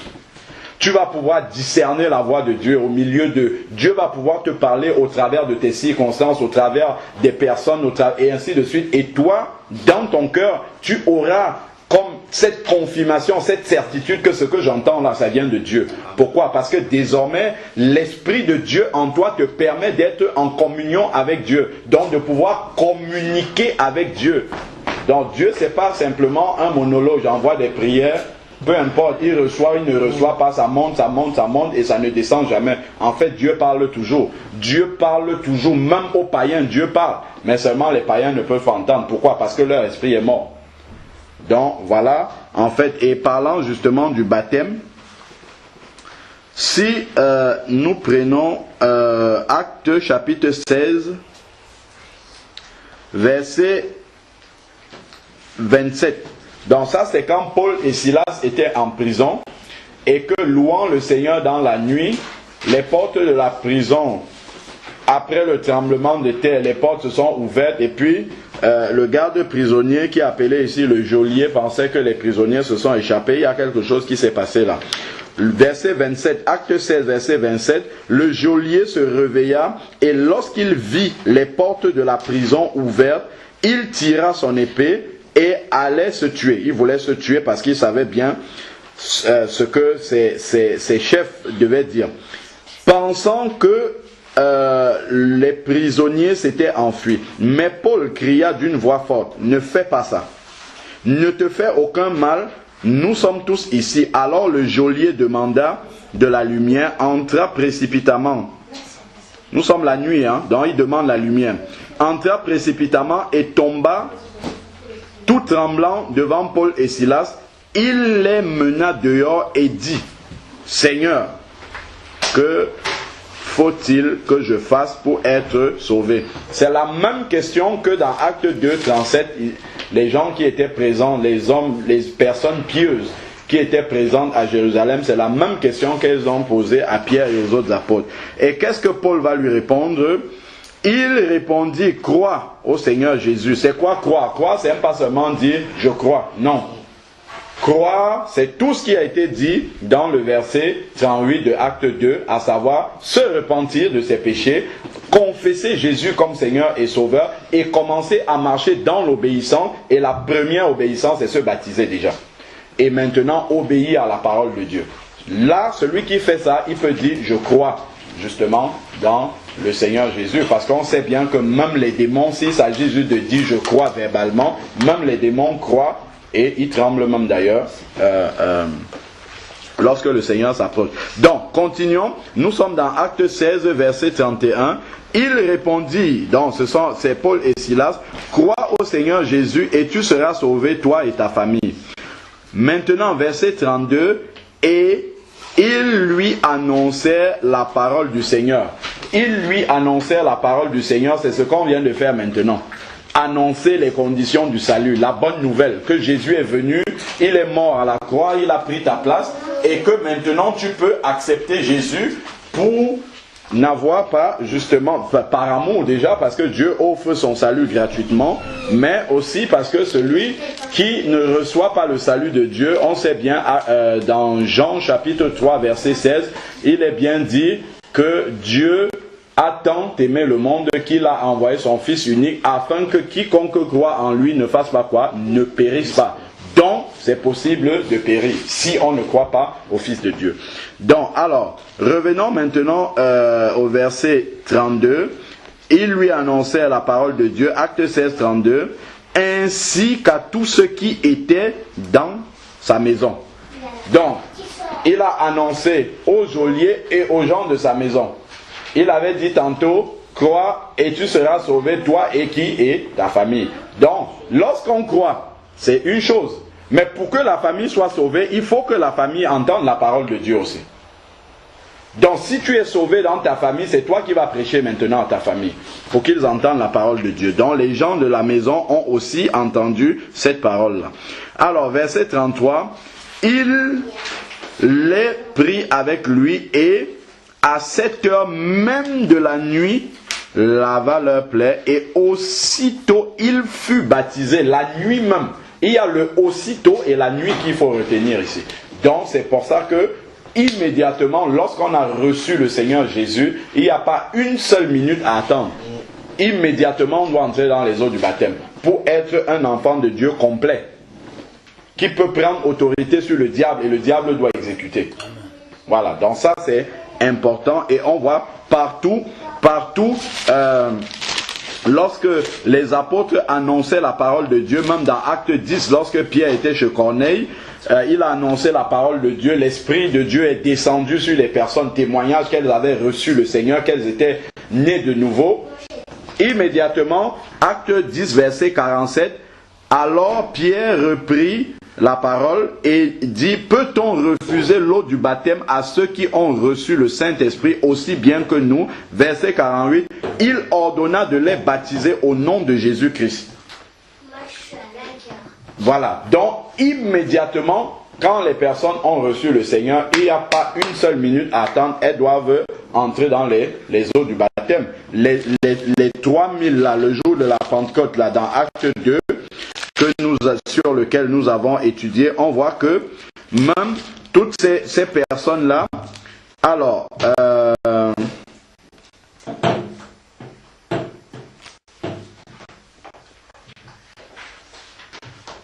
Tu vas pouvoir discerner la voix de Dieu au milieu de... Dieu va pouvoir te parler au travers de tes circonstances, au travers des personnes, et ainsi de suite. Et toi, dans ton cœur, tu auras comme cette confirmation, cette certitude que ce que j'entends là, ça vient de Dieu. Pourquoi? Parce que désormais, l'Esprit de Dieu en toi te permet d'être en communion avec Dieu. Donc de pouvoir communiquer avec Dieu. Donc Dieu, c'est pas simplement un monologue, j'envoie des prières. Peu importe, il reçoit, il ne reçoit pas, ça monte, ça monte, ça monte et ça ne descend jamais. En fait, Dieu parle toujours. Dieu parle toujours, même aux païens, Dieu parle. Mais seulement les païens ne peuvent pas entendre. Pourquoi? Parce que leur esprit est mort. Donc, voilà, en fait, et parlant justement du baptême, si nous prenons Actes chapitre 16, verset 27. Donc ça, c'est quand Paul et Silas étaient en prison et que, louant le Seigneur dans la nuit, les portes de la prison, après le tremblement de terre, les portes se sont ouvertes et puis le garde prisonnier qui est appelé ici le geôlier pensait que les prisonniers se sont échappés. Il y a quelque chose qui s'est passé là. Verset 27, acte 16, verset 27, le geôlier se réveilla et lorsqu'il vit les portes de la prison ouvertes, il tira son épée et allait se tuer. Il voulait se tuer parce qu'il savait bien ce que ses chefs devaient dire. Pensant que les prisonniers s'étaient enfuis. Mais Paul cria d'une voix forte, ne fais pas ça. Ne te fais aucun mal, nous sommes tous ici. Alors le geôlier demanda de la lumière, entra précipitamment. Nous sommes la nuit, donc il demande la lumière. Entra précipitamment et tomba tout tremblant devant Paul et Silas. Il les mena dehors et dit, Seigneur, que faut-il que je fasse pour être sauvé? C'est la même question que dans Acte 2, 37, les gens qui étaient présents, les hommes, les personnes pieuses qui étaient présentes à Jérusalem, c'est la même question qu'elles ont posée à Pierre et aux autres apôtres. Et qu'est-ce que Paul va lui répondre? Il répondit, crois au Seigneur Jésus. C'est quoi croire? Croire, c'est pas seulement dire je crois. Non. Croire, c'est tout ce qui a été dit dans le verset 38 de Acte 2, à savoir se repentir de ses péchés, confesser Jésus comme Seigneur et Sauveur et commencer à marcher dans l'obéissance. Et la première obéissance, c'est se baptiser déjà. Et maintenant, obéir à la parole de Dieu. Là, celui qui fait ça, il peut dire je crois justement dans le Seigneur Jésus, parce qu'on sait bien que même les démons, s'il s'agit juste de dire je crois verbalement, même les démons croient. Et il tremble même d'ailleurs lorsque le Seigneur s'approche. Donc, continuons. Nous sommes dans Acte 16, verset 31. Il répondit, donc c'est Paul et Silas, crois au Seigneur Jésus et tu seras sauvé, toi et ta famille. Maintenant, verset 32, et il lui annonçait la parole du Seigneur. Il lui annonçait la parole du Seigneur, c'est ce qu'on vient de faire maintenant. Annoncer les conditions du salut, la bonne nouvelle, que Jésus est venu, il est mort à la croix, il a pris ta place, et que maintenant tu peux accepter Jésus pour n'avoir pas, justement, par amour déjà, parce que Dieu offre son salut gratuitement, mais aussi parce que celui qui ne reçoit pas le salut de Dieu, on sait bien, dans Jean chapitre 3, verset 16, il est bien dit que Dieu a tant aimé le monde qu'il a envoyé son Fils unique, afin que quiconque croit en lui ne fasse pas quoi? Ne périsse pas. Donc, c'est possible de périr si on ne croit pas au Fils de Dieu. Donc, alors, revenons maintenant au verset 32. Il lui annonçait la parole de Dieu, acte 16, 32, ainsi qu'à tous ceux qui étaient dans sa maison. Donc, il a annoncé aux geôliers et aux gens de sa maison. Il avait dit tantôt, crois et tu seras sauvé, toi et qui est ta famille. Donc, lorsqu'on croit, c'est une chose. Mais pour que la famille soit sauvée, il faut que la famille entende la parole de Dieu aussi. Donc si tu es sauvé dans ta famille, c'est toi qui vas prêcher maintenant à ta famille. Il faut qu'ils entendent la parole de Dieu. Donc les gens de la maison ont aussi entendu cette parole-là. Alors verset 33, il les prit avec lui et à 7 heures même de la nuit, lava leurs plaies et aussitôt il fut baptisé, la nuit même. Il y a le aussitôt et la nuit qu'il faut retenir ici. Donc c'est pour ça que immédiatement, lorsqu'on a reçu le Seigneur Jésus, il n'y a pas une seule minute à attendre. Immédiatement, on doit entrer dans les eaux du baptême pour être un enfant de Dieu complet, qui peut prendre autorité sur le diable et le diable doit exécuter. Voilà, donc ça c'est important et on voit partout, lorsque les apôtres annonçaient la parole de Dieu, même dans Acte 10, lorsque Pierre était chez Corneille, il a annoncé la parole de Dieu, l'Esprit de Dieu est descendu sur les personnes, témoignage qu'elles avaient reçu le Seigneur, qu'elles étaient nées de nouveau. Immédiatement, Acte 10, verset 47, alors Pierre reprit la parole et dit, peut-on refuser l'eau du baptême à ceux qui ont reçu le Saint-Esprit aussi bien que nous? Verset 48, il ordonna de les baptiser au nom de Jésus-Christ. Voilà, donc immédiatement, quand les personnes ont reçu le Seigneur, il n'y a pas une seule minute à attendre, elles doivent entrer dans les eaux du baptême. Les 3000 là, le jour de la Pentecôte là, dans Acte 2, sur lequel nous avons étudié, on voit que même toutes ces personnes-là, alors,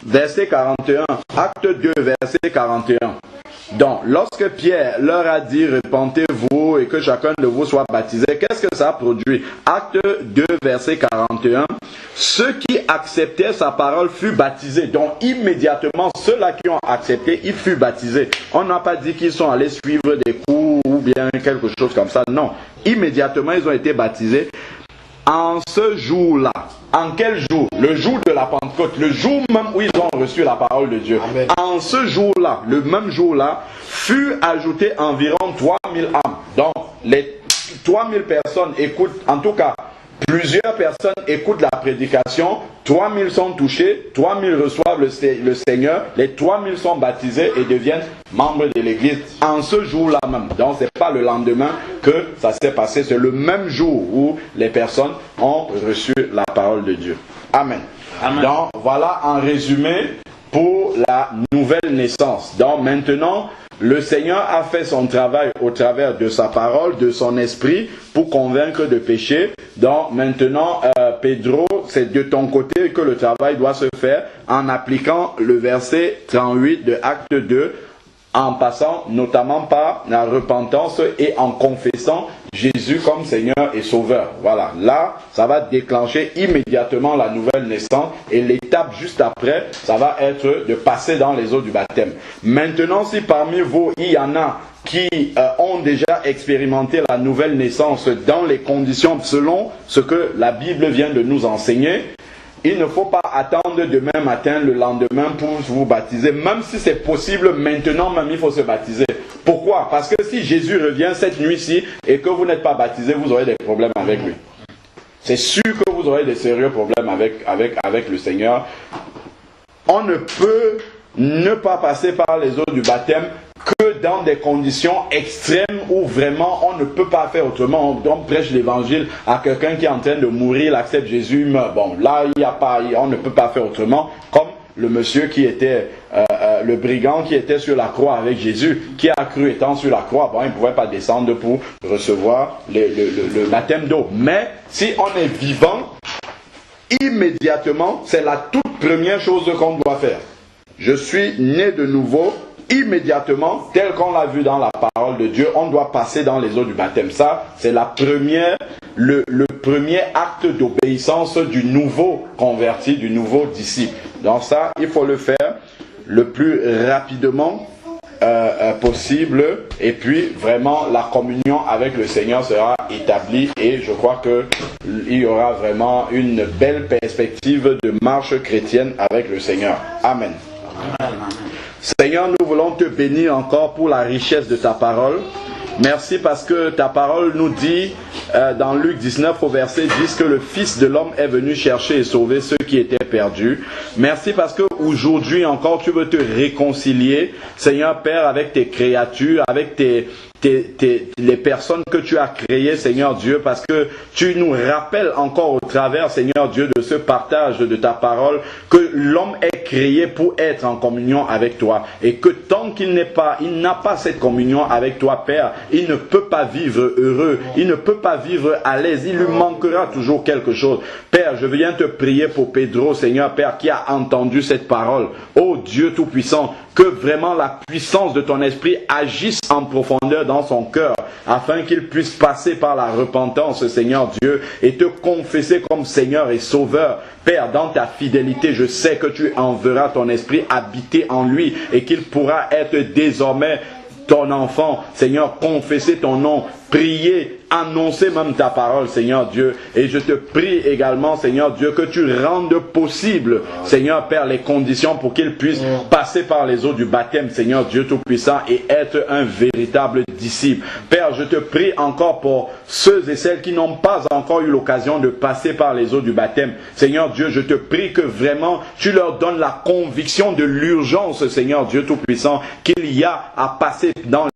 verset 41, acte 2, verset 41. Donc, lorsque Pierre leur a dit, repentez-vous et que chacun de vous soit baptisé, qu'est-ce que ça a produit? Acte 2, verset 41. Ceux qui acceptaient sa parole furent baptisés. Donc, immédiatement, ceux-là qui ont accepté, ils furent baptisés. On n'a pas dit qu'ils sont allés suivre des cours ou bien quelque chose comme ça. Non. Immédiatement, ils ont été baptisés. En ce jour-là, en quel jour? Le jour de la Pentecôte, le jour même où ils ont reçu la parole de Dieu. Amen. En ce jour-là, le même jour-là, furent ajoutés environ 3000 âmes. Donc, les 3000 personnes écoutent, en tout cas, plusieurs personnes écoutent la prédication, 3000 sont touchés, 3000 reçoivent le Seigneur, les 3000 sont baptisés et deviennent membres de l'église en ce jour-là même. Donc ce n'est pas le lendemain que ça s'est passé, c'est le même jour où les personnes ont reçu la parole de Dieu. Amen. Amen. Donc voilà en résumé pour la nouvelle naissance. Donc maintenant, le Seigneur a fait son travail au travers de sa parole, de son esprit, pour convaincre de péché. Donc maintenant, Pedro, c'est de ton côté que le travail doit se faire en appliquant le verset 38 de Acte 2, en passant notamment par la repentance et en confessant Jésus comme Seigneur et Sauveur. Voilà, là, ça va déclencher immédiatement la nouvelle naissance et l'étape juste après, ça va être de passer dans les eaux du baptême. Maintenant, si parmi vous, il y en a qui ont déjà expérimenté la nouvelle naissance dans les conditions selon ce que la Bible vient de nous enseigner, il ne faut pas attendre demain matin, le lendemain pour vous baptiser. Même si c'est possible, maintenant même il faut se baptiser. Pourquoi? Parce que si Jésus revient cette nuit-ci et que vous n'êtes pas baptisé, vous aurez des problèmes avec lui. C'est sûr que vous aurez des sérieux problèmes avec le Seigneur. On ne peut ne pas passer par les eaux du baptême que dans des conditions extrêmes où vraiment on ne peut pas faire autrement, on prêche l'évangile à quelqu'un qui est en train de mourir, il accepte Jésus, il meurt. Bon, là, on ne peut pas faire autrement, comme le monsieur qui était, le brigand qui était sur la croix avec Jésus, qui a cru étant sur la croix, bon, il ne pouvait pas descendre pour recevoir le baptême d'eau. Mais si on est vivant, immédiatement, c'est la toute première chose qu'on doit faire. Je suis né de nouveau, immédiatement, tel qu'on l'a vu dans la parole de Dieu, on doit passer dans les eaux du baptême. Ça, c'est le premier acte d'obéissance du nouveau converti, du nouveau disciple. Donc ça, il faut le faire le plus rapidement possible, et puis vraiment la communion avec le Seigneur sera établie, et je crois qu'il y aura vraiment une belle perspective de marche chrétienne avec le Seigneur. Amen. Amen. Seigneur, nous voulons te bénir encore pour la richesse de ta parole. Merci parce que ta parole nous dit dans Luc 19 au verset 10 que le Fils de l'homme est venu chercher et sauver ceux qui étaient perdus. Merci parce que aujourd'hui encore tu veux te réconcilier, Seigneur Père, avec tes créatures, avec les personnes que tu as créées, Seigneur Dieu, parce que tu nous rappelles encore au travers, Seigneur Dieu, de ce partage de ta parole, que l'homme est créé pour être en communion avec toi, et que tant qu'il n'a pas cette communion avec toi, Père, il ne peut pas vivre heureux, il ne peut pas vivre à l'aise, il lui manquera toujours quelque chose. Père, je viens te prier pour Pedro, Seigneur Père, qui a entendu cette parole. Oh Dieu Tout-Puissant, que vraiment la puissance de ton esprit agisse en profondeur dans son cœur, afin qu'il puisse passer par la repentance, Seigneur Dieu, et te confesser comme Seigneur et Sauveur. Père, dans ta fidélité, je sais que tu enverras ton esprit habiter en lui, et qu'il pourra être désormais ton enfant, Seigneur, confesser ton nom, prier, annoncer même ta parole, Seigneur Dieu. Et je te prie également, Seigneur Dieu, que tu rendes possible, Seigneur Père, les conditions pour qu'il puisse passer par les eaux du baptême, Seigneur Dieu Tout-Puissant, et être un véritable disciple. Père, je te prie encore pour ceux et celles qui n'ont pas encore eu l'occasion de passer par les eaux du baptême. Seigneur Dieu, je te prie que vraiment tu leur donnes la conviction de l'urgence, Seigneur Dieu Tout-Puissant, qu'il y a à passer dans